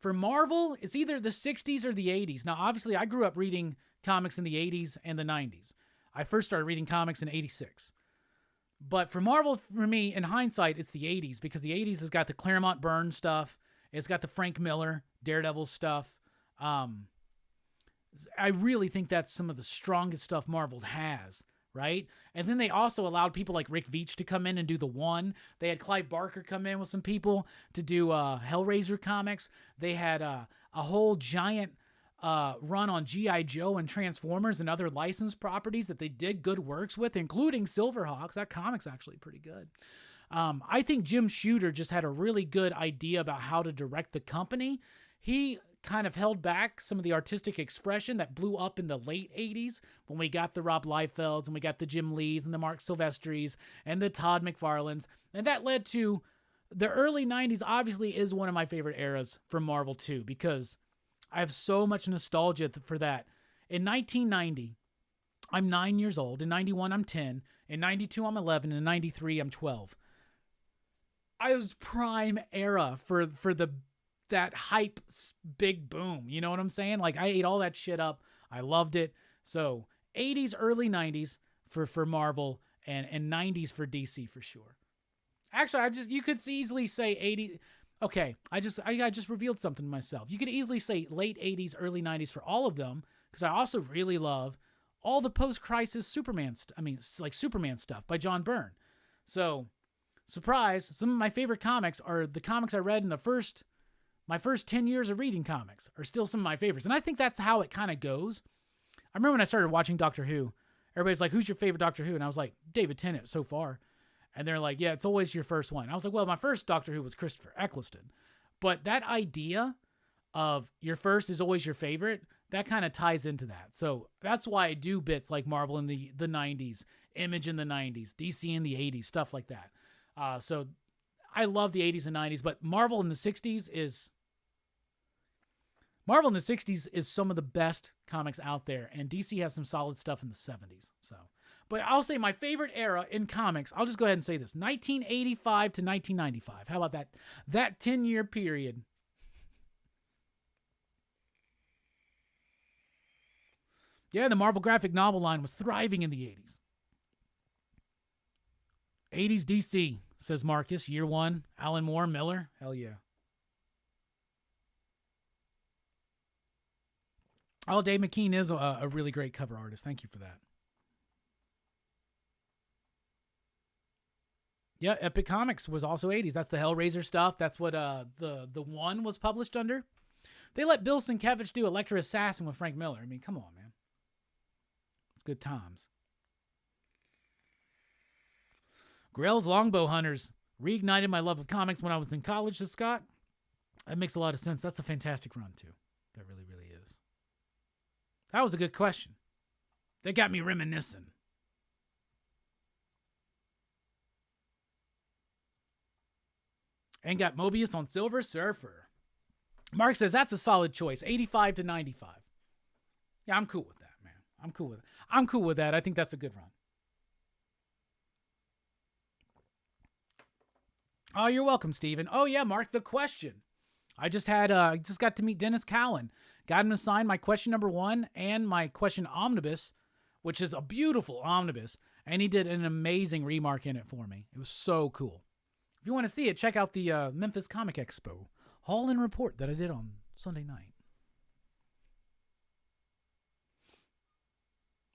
For Marvel, it's either the 60s or the 80s. Now, obviously, I grew up reading comics in the 80s and the 90s. I first started reading comics in 86. But for Marvel, for me, in hindsight, it's the 80s because the 80s has got the Claremont Byrne stuff. It's got the Frank Miller, Daredevil stuff. I really think that's some of the strongest stuff Marvel has, right? And then they also allowed people like Rick Veitch to come in and do the One. They had Clive Barker come in with some people to do Hellraiser comics. They had a whole giant run on G.I. Joe and Transformers and other licensed properties that they did good works with, including Silverhawks. That comic's actually pretty good. I think Jim Shooter just had a really good idea about how to direct the company. He kind of held back some of the artistic expression that blew up in the late 80s when we got the Rob Liefelds and we got the Jim Lees and the Mark Silvestris and the Todd McFarlanes. And that led to the early 90s obviously is one of my favorite eras for Marvel too, because I have so much nostalgia for that. In 1990, I'm 9 years old. In 91, I'm 10. In 92, I'm 11. In 93, I'm 12. I was prime era for that hype big boom. You know what I'm saying? Like I ate all that shit up. I loved it. So 80s, early 90s for Marvel and 90s for DC for sure. Actually, you could easily say 80. Okay, I just revealed something to myself. You could easily say late 80s, early 90s for all of them because I also really love all the post-crisis Superman Superman stuff by John Byrne. So, surprise, some of my favorite comics are the comics I read in my first 10 years of reading comics are still some of my favorites. And I think that's how it kind of goes. I remember when I started watching Doctor Who, everybody's like, who's your favorite Doctor Who? And I was like, David Tennant so far. And they're like, yeah, it's always your first one. I was like, well, my first Doctor Who was Christopher Eccleston. But that idea of your first is always your favorite, that kind of ties into that. So that's why I do bits like Marvel in the 90s, Image in the 90s, DC in the 80s, stuff like that. So I love the 80s and 90s, but Marvel in the 60s is some of the best comics out there, and DC has some solid stuff in the 70s. So, but I'll say my favorite era in comics, I'll just go ahead and say this, 1985 to 1995. How about that? That 10-year period. Yeah, the Marvel graphic novel line was thriving in the 80s. 80s DC, says Marcus. Year one, Alan Moore, Miller. Hell yeah. Oh, Dave McKean is a really great cover artist. Thank you for that. Yeah, Epic Comics was also 80s. That's the Hellraiser stuff. That's what the One was published under. They let Bill Sienkiewicz do Electra Assassin with Frank Miller. I mean, come on, man. It's good times. Grell's Longbow Hunters reignited my love of comics when I was in college, says Scott. That makes a lot of sense. That's a fantastic run, too. That really, really is. That was a good question. That got me reminiscing. And got Mobius on Silver Surfer. Mark says that's a solid choice. 85 to 95. Yeah, I'm cool with that, man. I'm cool with that. I think that's a good run. Oh, you're welcome, Steven. Oh, yeah, Mark, the question. I just got to meet Dennis Cowan. Got him to sign my question number 1 and my question omnibus, which is a beautiful omnibus. And he did an amazing remark in it for me. It was so cool. If you want to see it, check out the Memphis Comic Expo haul and report that I did on Sunday night.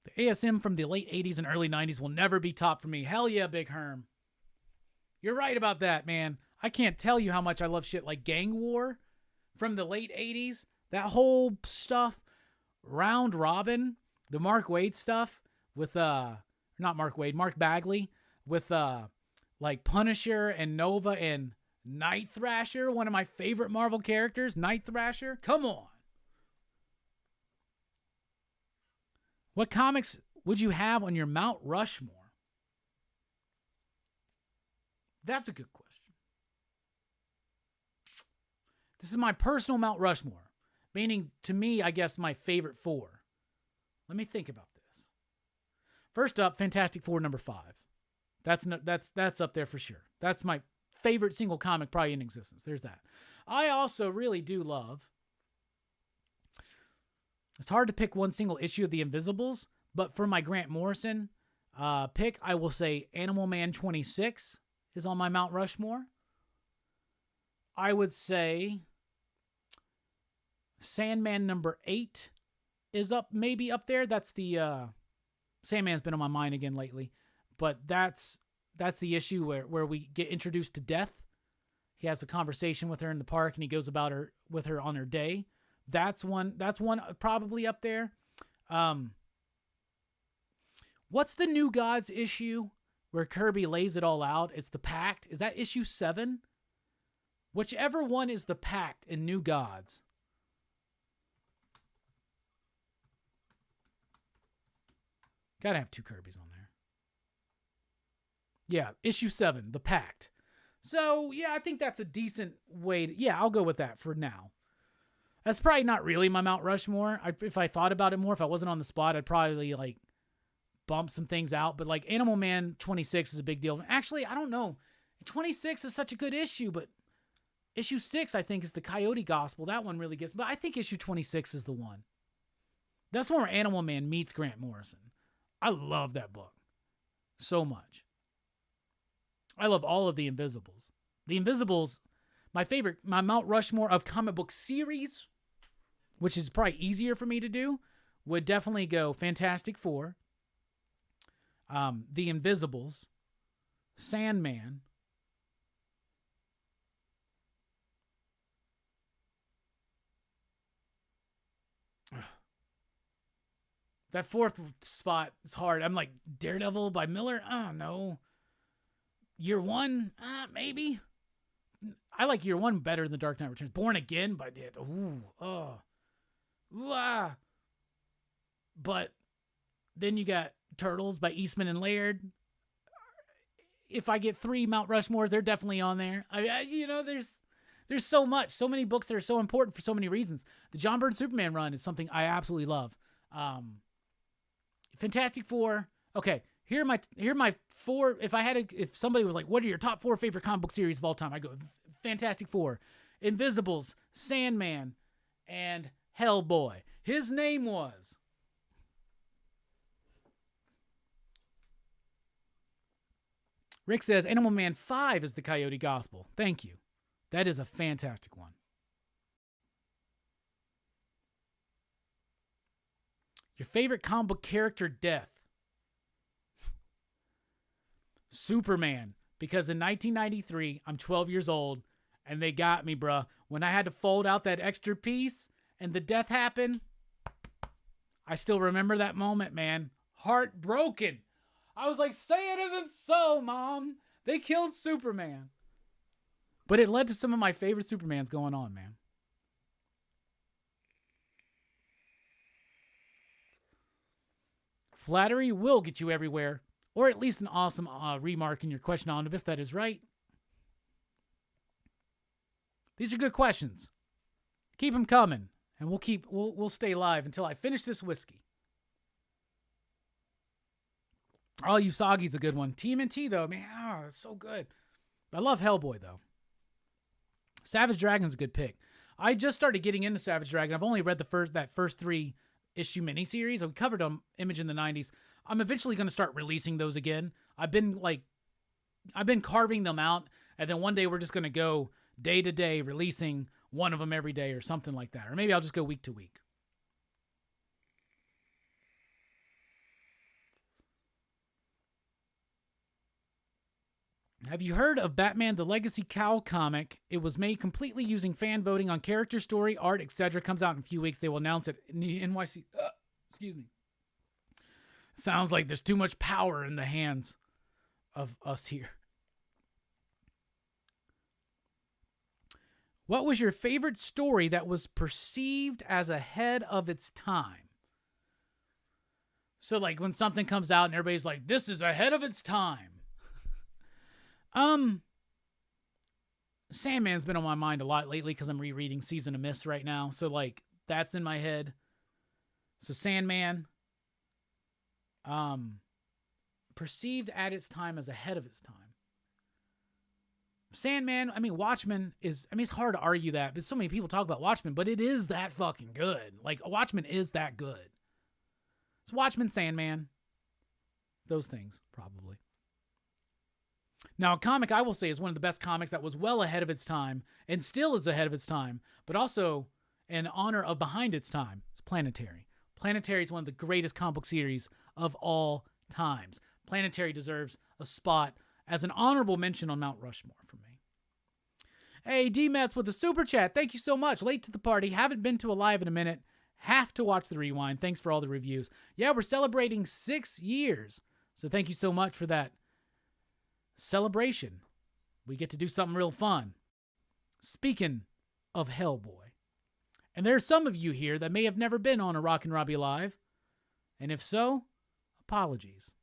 The ASM from the late 80s and early 90s will never be topped for me. Hell yeah, Big Herm. You're right about that, man. I can't tell you how much I love shit like Gang War from the late 80s, that whole stuff, Round Robin, the Mark Waid stuff with, not Mark Waid, Mark Bagley, with, like Punisher and Nova and Night Thrasher, one of my favorite Marvel characters, Night Thrasher. Come on. What comics would you have on your Mount Rushmore? That's a good question. This is my personal Mount Rushmore, meaning to me, I guess, my favorite 4. Let me think about this. First up, Fantastic Four number 5. That's up there for sure. That's my favorite single comic probably in existence. There's that. I also really do love. It's hard to pick one single issue of The Invisibles, but for my Grant Morrison pick, I will say Animal Man 26 is on my Mount Rushmore. I would say Sandman number 8 is maybe up there. That's the Sandman's been on my mind again lately, but that's the issue where we get introduced to Death. He has a conversation with her in the park, and he goes about her with her on her day. That's one probably up there. What's the New Gods issue where Kirby lays it all out? It's the Pact. Is that issue 7? Whichever one is the Pact in New Gods. Gotta have 2 Kirbys on there. Yeah, issue 7, the Pact. So, yeah, I think that's a decent way to... Yeah, I'll go with that for now. That's probably not really my Mount Rushmore. If I thought about it more, if I wasn't on the spot, I'd probably, like, bump some things out. But, like, Animal Man 26 is a big deal. Actually, I don't know. 26 is such a good issue, but issue 6, I think, is the Coyote Gospel. That one really gets... But I think issue 26 is the one. That's the one where Animal Man meets Grant Morrison. I love that book so much. I love all of The Invisibles. The Invisibles, my Mount Rushmore of comic book series, which is probably easier for me to do, would definitely go Fantastic Four, The Invisibles, Sandman, that 4th spot is hard. I'm like, Daredevil by Miller? Oh, no. Year One? Maybe. I like Year One better than The Dark Knight Returns. Born Again by it. Ooh. Oh. Ooh, ah. But then you got Turtles by Eastman and Laird. If I get 3 Mount Rushmores, they're definitely on there. There's so much. So many books that are so important for so many reasons. The John Byrne Superman run is something I absolutely love. Fantastic Four. Okay, here are my 4. If somebody was like, "What are your top 4 favorite comic book series of all time?" I go Fantastic Four, Invisibles, Sandman, and Hellboy. His name was. Rick says Animal Man 5 is the Coyote Gospel. Thank you. That is a fantastic one. Your favorite comic book character death? Superman. Because in 1993, I'm 12 years old, and they got me, bruh. When I had to fold out that extra piece and the death happened, I still remember that moment, man. Heartbroken. I was like, say it isn't so, Mom. They killed Superman. But it led to some of my favorite Supermans going on, man. Flattery will get you everywhere, or at least an awesome remark in your question omnibus. That is right. These are good questions. Keep them coming, and we'll stay live until I finish this whiskey. Oh, Usagi's a good one. TMNT though, man, it's so good. I love Hellboy though. Savage Dragon's a good pick. I just started getting into Savage Dragon. I've only read that first 3 issue miniseries. We covered Image in the 90s. I'm eventually going to start releasing those again. I've been carving them out, and then one day we're just going to go day to day, releasing one of them every day or something like that. Or maybe I'll just go week to week. Have you heard of Batman the Legacy Cowl comic? It was made completely using fan voting on character, story, art, etc. Comes out in a few weeks. They will announce it in the NYC. Excuse me. Sounds like there's too much power in the hands of us here. What was your favorite story that was perceived as ahead of its time? So, like, when something comes out and everybody's like, this is ahead of its time. Sandman's been on my mind a lot lately because I'm rereading Season of Mist right now. So, like, that's in my head. So, Sandman, perceived at its time as ahead of its time. Sandman, I mean, Watchmen is, I mean, it's hard to argue that, but so many people talk about Watchmen, but it is that fucking good. Like, Watchmen is that good. It's Watchmen, Sandman. Those things, probably. Now, a comic I will say is one of the best comics that was well ahead of its time and still is ahead of its time, but also in honor of behind its time. It's Planetary. Planetary is one of the greatest comic book series of all times. Planetary deserves a spot as an honorable mention on Mount Rushmore for me. Hey, D-Mets with the super chat. Thank you so much. Late to the party. Haven't been to a live in a minute. Have to watch the rewind. Thanks for all the reviews. Yeah, we're celebrating 6 years. So thank you so much for that celebration. We get to do something real fun. Speaking of Hellboy. And there are some of you here that may have never been on a Rockin' Robbie Live. And if so, apologies.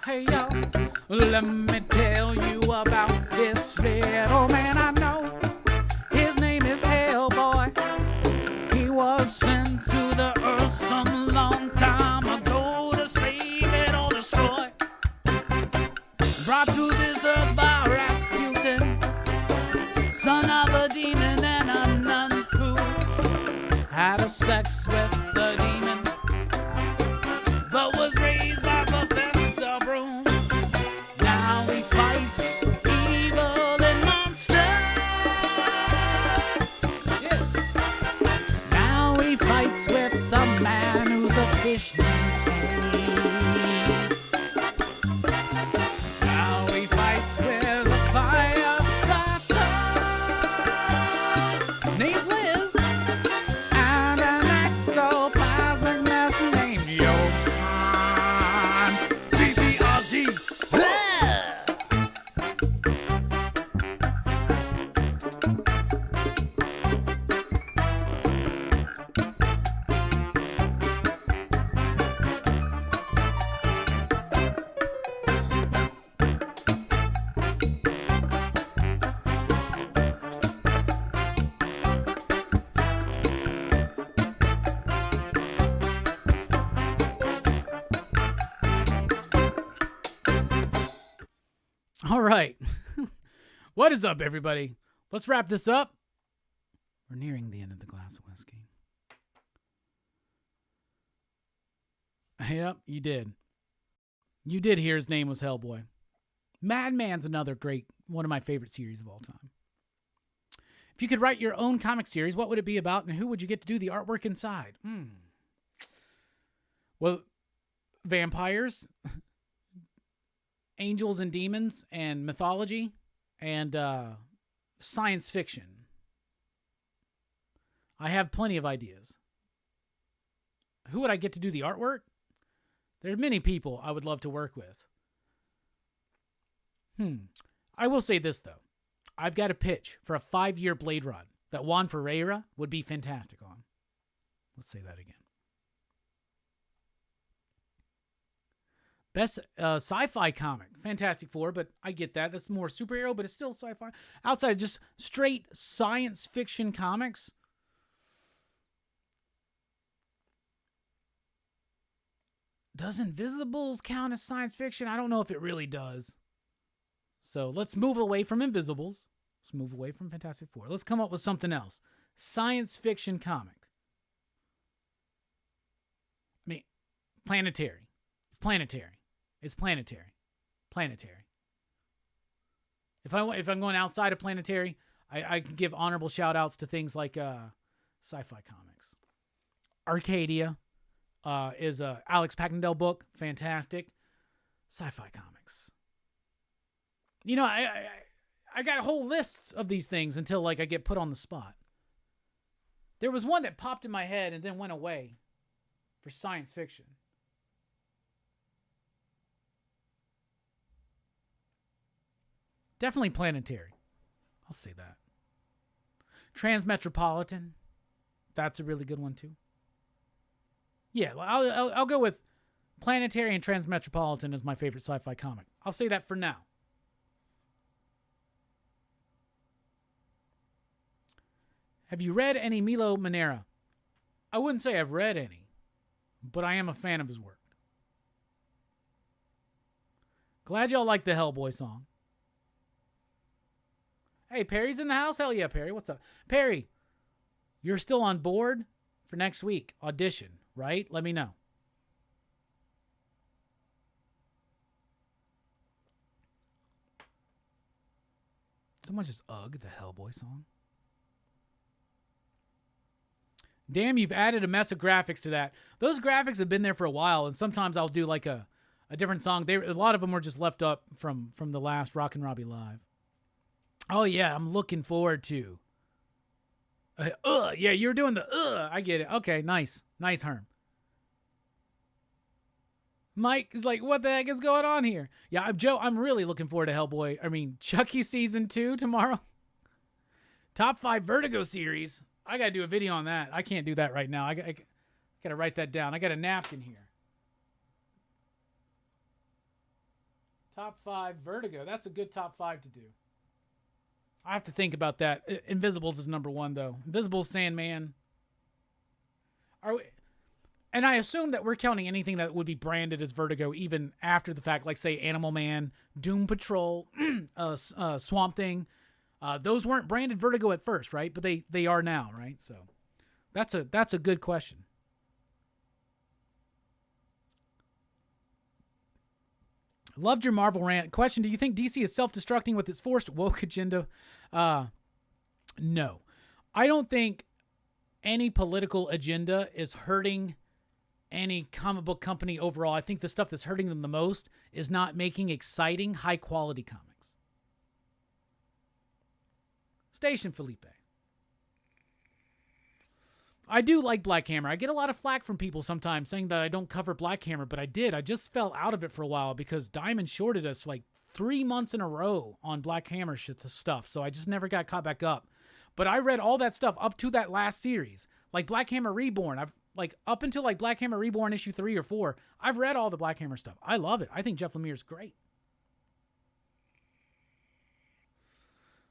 Hey, yo, let me tell you about this little man I know. His name is Hellboy. He was sent to the earth some long time ago to save it or destroy. Brought to this earth by Rasputin, son of a demon and a nun who had a sex with the demon, but was raised by Professor Broom. Now he fights evil and monsters. Yeah. Now he fights with the man who's a fish named Penny. Now he fights with a fire starter named Liz and an exoplasmic mess named Johann. PPRG. All right. What is up, everybody? Let's wrap this up. We're nearing the end of the glass of whiskey. Yep, you did. You did hear his name was Hellboy. Madman's another great, one of my favorite series of all time. If you could write your own comic series, what would it be about, and who would you get to do the artwork inside? Well, vampires, angels and demons, and mythology, and science fiction. I have plenty of ideas. Who would I get to do the artwork? There are many people I would love to work with. I will say this, though. I've got a pitch for a 5-year Blade Run that Juan Ferreira would be fantastic on. Let's say that again. Best sci-fi comic. Fantastic Four, but I get that. That's more superhero, but it's still sci-fi. Outside of just straight science fiction comics. Does Invisibles count as science fiction? I don't know if it really does. So let's move away from Invisibles. Let's move away from Fantastic Four. Let's come up with something else. Science fiction comic. I mean, planetary. It's planetary. It's planetary. Planetary. If I'm going outside of planetary, I can give honorable shout outs to things like sci-fi comics. Arcadia is a Alex Packendale book. Fantastic. Sci-fi comics. You know, I got whole lists of these things until like I get put on the spot. There was one that popped in my head and then went away for science fiction. Definitely planetary. I'll say that. Transmetropolitan. That's a really good one too. Yeah, I'll go with planetary and transmetropolitan as my favorite sci-fi comic. I'll say that for now. Have you read any Milo Manera? I wouldn't say I've read any, but I am a fan of his work. Glad y'all like the Hellboy song. Hey, Perry's in the house? Hell yeah, Perry. What's up? Perry, you're still on board for next week. Audition, right? Let me know. Someone just ugh the Hellboy song. Damn, you've added a mess of graphics to that. Those graphics have been there for a while, and sometimes I'll do like a different song. A lot of them were just left up from the last Rockin' Robbie Live. Oh, yeah, I'm looking forward to. Yeah, you're doing the I get it. Okay, nice. Nice, Herm. Mike is like, what the heck is going on here? Yeah, Joe, I'm really looking forward to Chucky Season 2 tomorrow. Top 5 Vertigo series. I got to do a video on that. I can't do that right now. I got to write that down. I got a napkin here. Top 5 Vertigo. That's a good top 5 to do. I have to think about that. Invisibles is number 1, though. Invisibles, Sandman. And I assume that we're counting anything that would be branded as Vertigo even after the fact, like, say, Animal Man, Doom Patrol, Swamp Thing. Those weren't branded Vertigo at first, right? But they are now, right? So that's a good question. Loved your Marvel rant. Question, do you think DC is self-destructing with its forced woke agenda? No. I don't think any political agenda is hurting any comic book company overall. I think the stuff that's hurting them the most is not making exciting, high-quality comics. Station Felipe. I do like Black Hammer. I get a lot of flack from people sometimes saying that I don't cover Black Hammer, but I did. I just fell out of it for a while because Diamond shorted us like 3 months in a row on Black Hammer stuff, so I just never got caught back up. But I read all that stuff up to that last series. Like Black Hammer Reborn. Up until like Black Hammer Reborn issue 3 or 4, I've read all the Black Hammer stuff. I love it. I think Jeff Lemire's great.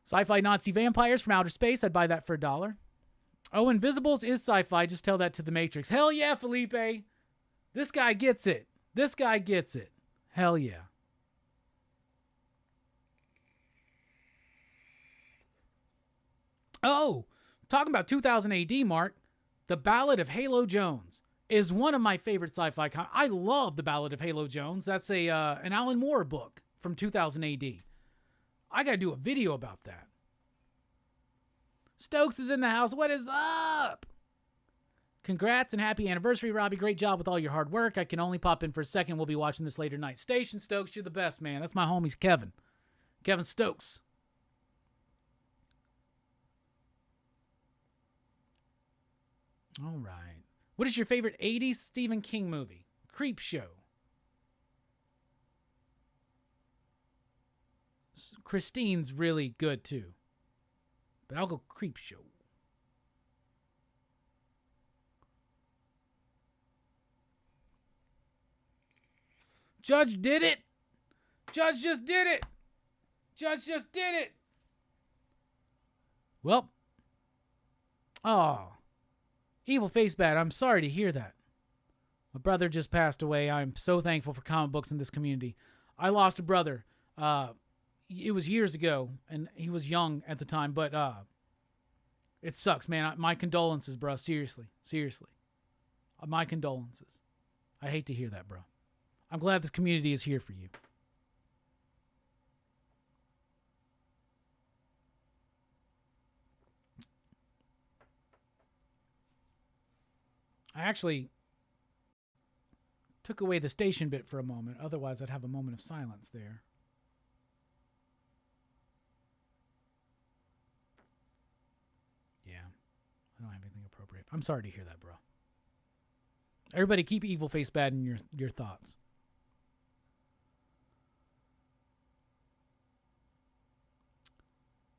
Sci-fi Nazi vampires from outer space. I'd buy that for $1. Oh, Invisibles is sci-fi. Just tell that to the Matrix. Hell yeah, Felipe. This guy gets it. This guy gets it. Hell yeah. Oh, talking about 2000 AD, Mark. The Ballad of Halo Jones is one of my favorite sci-fi comics. I love The Ballad of Halo Jones. That's an Alan Moore book from 2000 AD. I got to do a video about that. Stokes is in the house. What is up? Congrats and happy anniversary, Robbie. Great job with all your hard work. I can only pop in for a second. We'll be watching this later tonight. Station Stokes, you're the best, man. That's my homies, Kevin. Kevin Stokes. All right. What is your favorite 80s Stephen King movie? Creep Show. Christine's really good, too. But I'll go Creep Show. Judge did it. Judge just did it. Judge just did it. Well. Oh. Evil Face Bad, I'm sorry to hear that. My brother just passed away. I'm so thankful for comic books in this community. I lost a brother. it was years ago, and he was young at the time, but it sucks, man. My condolences, bro. Seriously. My condolences. I hate to hear that, bro. I'm glad this community is here for you. I actually took away the station bit for a moment. Otherwise, I'd have a moment of silence there. Yeah. I don't have anything appropriate. I'm sorry to hear that, bro. Everybody keep Evil Face Bad in your thoughts.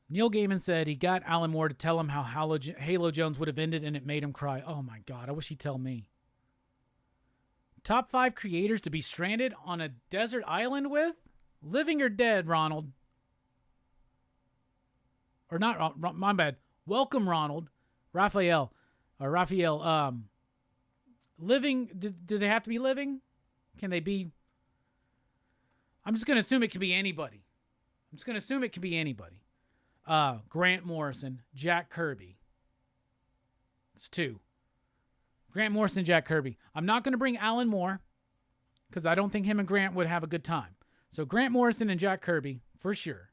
Neil Gaiman said he got Alan Moore to tell him how Halo Jones would have ended, and it made him cry. Oh my God, I wish he'd tell me. Top 5 creators to be stranded on a desert island with? Living or dead, Ronald? Or not, my bad. Welcome, Ronald. Raphael. Living, do they have to be living? Can they be? I'm just going to assume it can be anybody. Grant Morrison, Jack Kirby. It's 2. Grant Morrison, Jack Kirby. I'm not going to bring Alan Moore because I don't think him and Grant would have a good time. So Grant Morrison and Jack Kirby, for sure.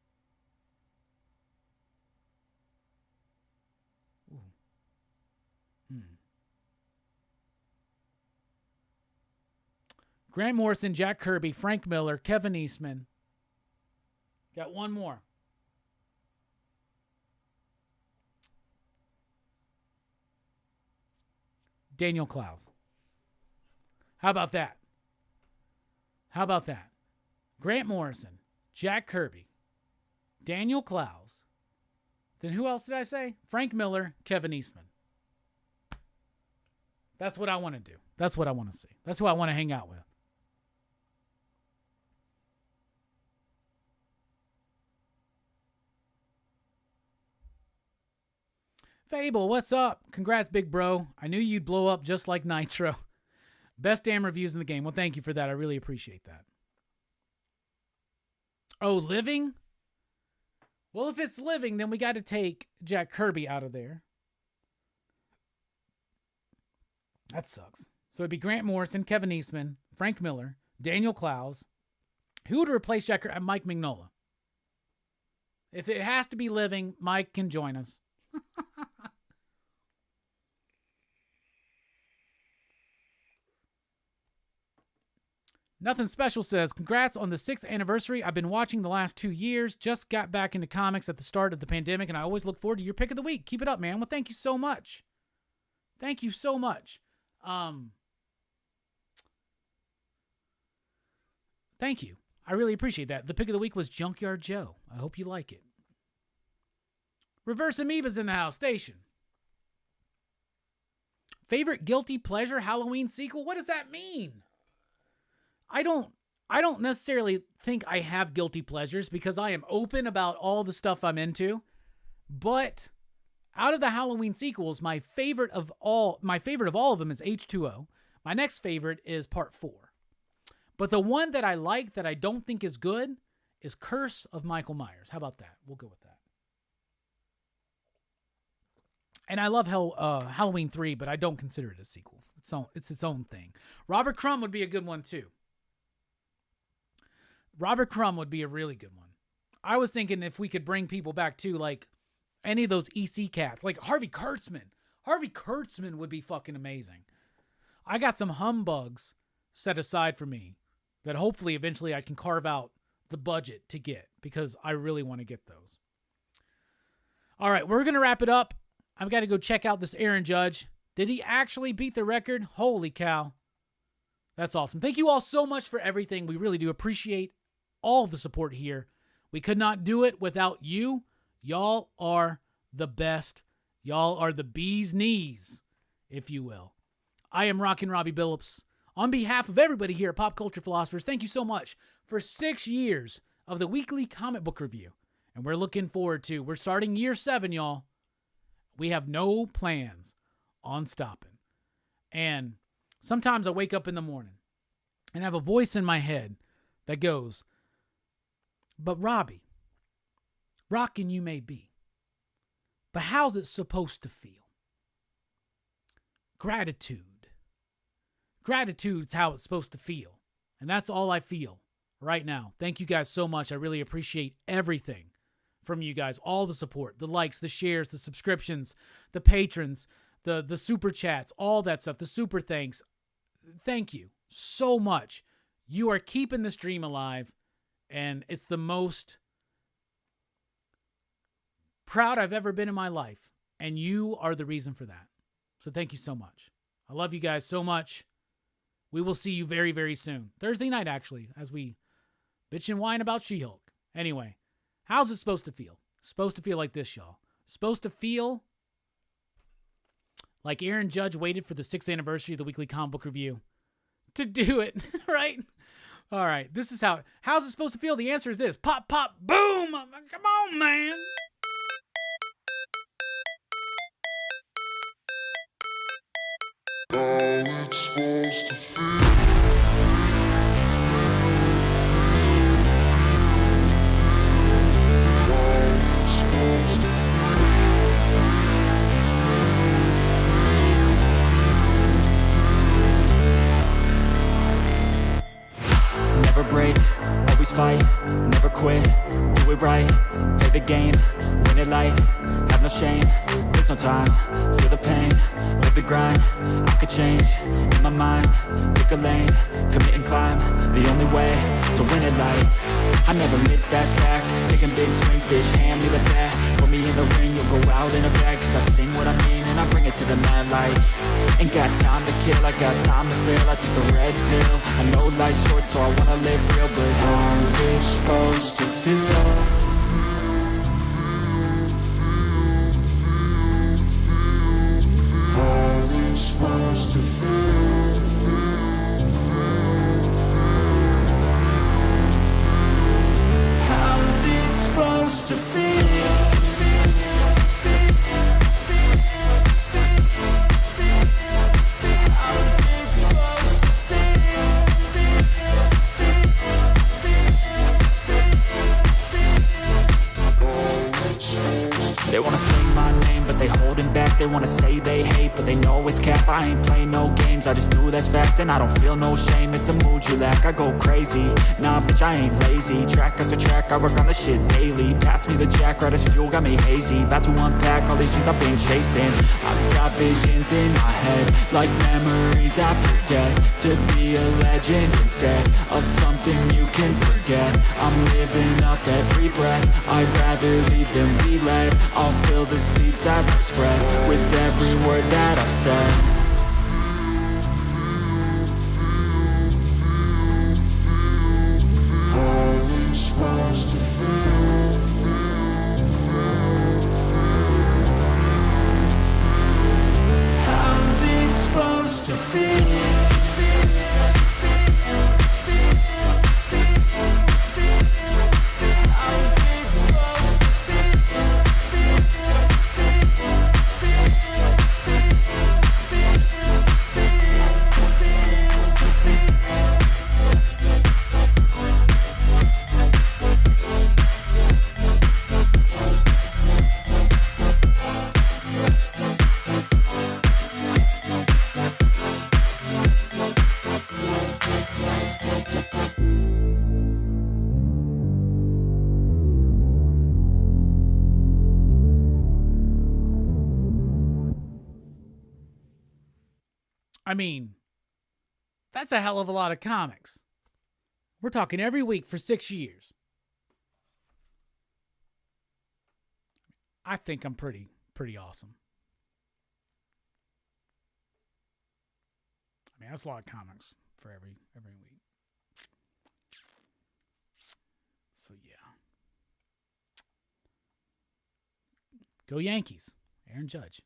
Grant Morrison, Jack Kirby, Frank Miller, Kevin Eastman. Got one more. Daniel Clowes. How about that? Grant Morrison, Jack Kirby, Daniel Clowes. Then who else did I say? Frank Miller, Kevin Eastman. That's what I want to do. That's what I want to see. That's who I want to hang out with. Fable, what's up? Congrats, big bro. I knew you'd blow up just like Nitro. Best damn reviews in the game. Well, thank you for that. I really appreciate that. Oh, living? Well, if it's living, then we got to take Jack Kirby out of there. That sucks. So it'd be Grant Morrison, Kevin Eastman, Frank Miller, Daniel Clowes. Who would replace Jack Kirby? Mike Mignola. If it has to be living, Mike can join us. Nothing Special says, congrats on the 6th anniversary. I've been watching the last 2 years. Just got back into comics at the start of the pandemic, and I always look forward to your pick of the week. Keep it up, man. Well, thank you so much. Thank you so much. Thank you. I really appreciate that. The pick of the week was Junkyard Joe. I hope you like it. Reverse Amoeba's in the house. Station. Favorite guilty pleasure Halloween sequel? What does that mean? I don't necessarily think I have guilty pleasures because I am open about all the stuff I'm into. But out of the Halloween sequels, my favorite of all of them is H2O. My next favorite is Part 4. But the one that I like that I don't think is good is Curse of Michael Myers. How about that? We'll go with that. And I love Halloween 3, but I don't consider it a sequel. It's its own thing. Robert Crumb would be a good one, too. Robert Crumb would be a really good one. I was thinking if we could bring people back, too, like any of those EC cats. Like Harvey Kurtzman. Harvey Kurtzman would be fucking amazing. I got some humbugs set aside for me that hopefully eventually I can carve out the budget to get because I really want to get those. All right, we're going to wrap it up. I've got to go check out this Aaron Judge. Did he actually beat the record? Holy cow. That's awesome. Thank you all so much for everything. We really do appreciate all the support here. We could not do it without you. Y'all are the best. Y'all are the bee's knees, if you will. I am Rockin' Robbie Billups. On behalf of everybody here at Pop Culture Philosophers, thank you so much for 6 years of the weekly comic book review. And we're looking forward to, we're starting year 7, y'all. We have no plans on stopping. And sometimes I wake up in the morning and have a voice in my head that goes, but Robbie, rockin' you may be. But how's it supposed to feel? Gratitude. Gratitude's how it's supposed to feel. And that's all I feel right now. Thank you guys so much. I really appreciate everything from you guys. All the support, the likes, the shares, the subscriptions, the patrons, the super chats, all that stuff, the super thanks. Thank you so much. You are keeping this dream alive, and it's the most proud I've ever been in my life, and you are the reason for that. So thank you so much. I love you guys so much. We will see you very, very soon. Thursday night, actually, as we bitch and whine about She-Hulk. Anyway, how's it supposed to feel? It's supposed to feel like this, y'all. It's supposed to feel like Aaron Judge waited for the 6th anniversary of the Weekly Comic Book Review to do it, right? All right, this is how's it supposed to feel? The answer is this. Pop, pop, boom! Come on, man! It's supposed to feel. Never break, always fight, never quit, do it right, play the game, win it life, have no shame, there's no time, feel the pain, live the grind, I could change, in my mind, pick a lane, commit and climb, the only way to win it life. I never miss, that's fact, taking big swings, bitch, hand me the bat, put me in the ring, you'll go out in a bag, cause I sing what I mean and I bring it to the mad light. Ain't got time to kill, I got time to feel, I took the red pill, I know life's short so I wanna live real, but how's it supposed to feel? How's it supposed to feel? How's it supposed to feel? They wanna sing my name, but they holding back. They wanna say they hate, but they know it's cap. I ain't play no games, I just do that's fact. And I don't feel no shame, it's a mood you lack. I go crazy, nah bitch I ain't lazy. Track after track, I work on the shit daily. Pass me the jack, right as fuel, got me hazy. About to unpack all these things I've been chasing. I've got visions in my head, like memories after death. To be a legend instead of something you can forget. I'm living up every breath, I'd rather lead than be led. I'll fill the seats as I spread with every word that I've said. How's it supposed to feel? How's it supposed to feel? I mean, that's a hell of a lot of comics. We're talking every week for 6 years. I think I'm pretty awesome. I mean, that's a lot of comics for every week. So yeah. Go Yankees. Aaron Judge.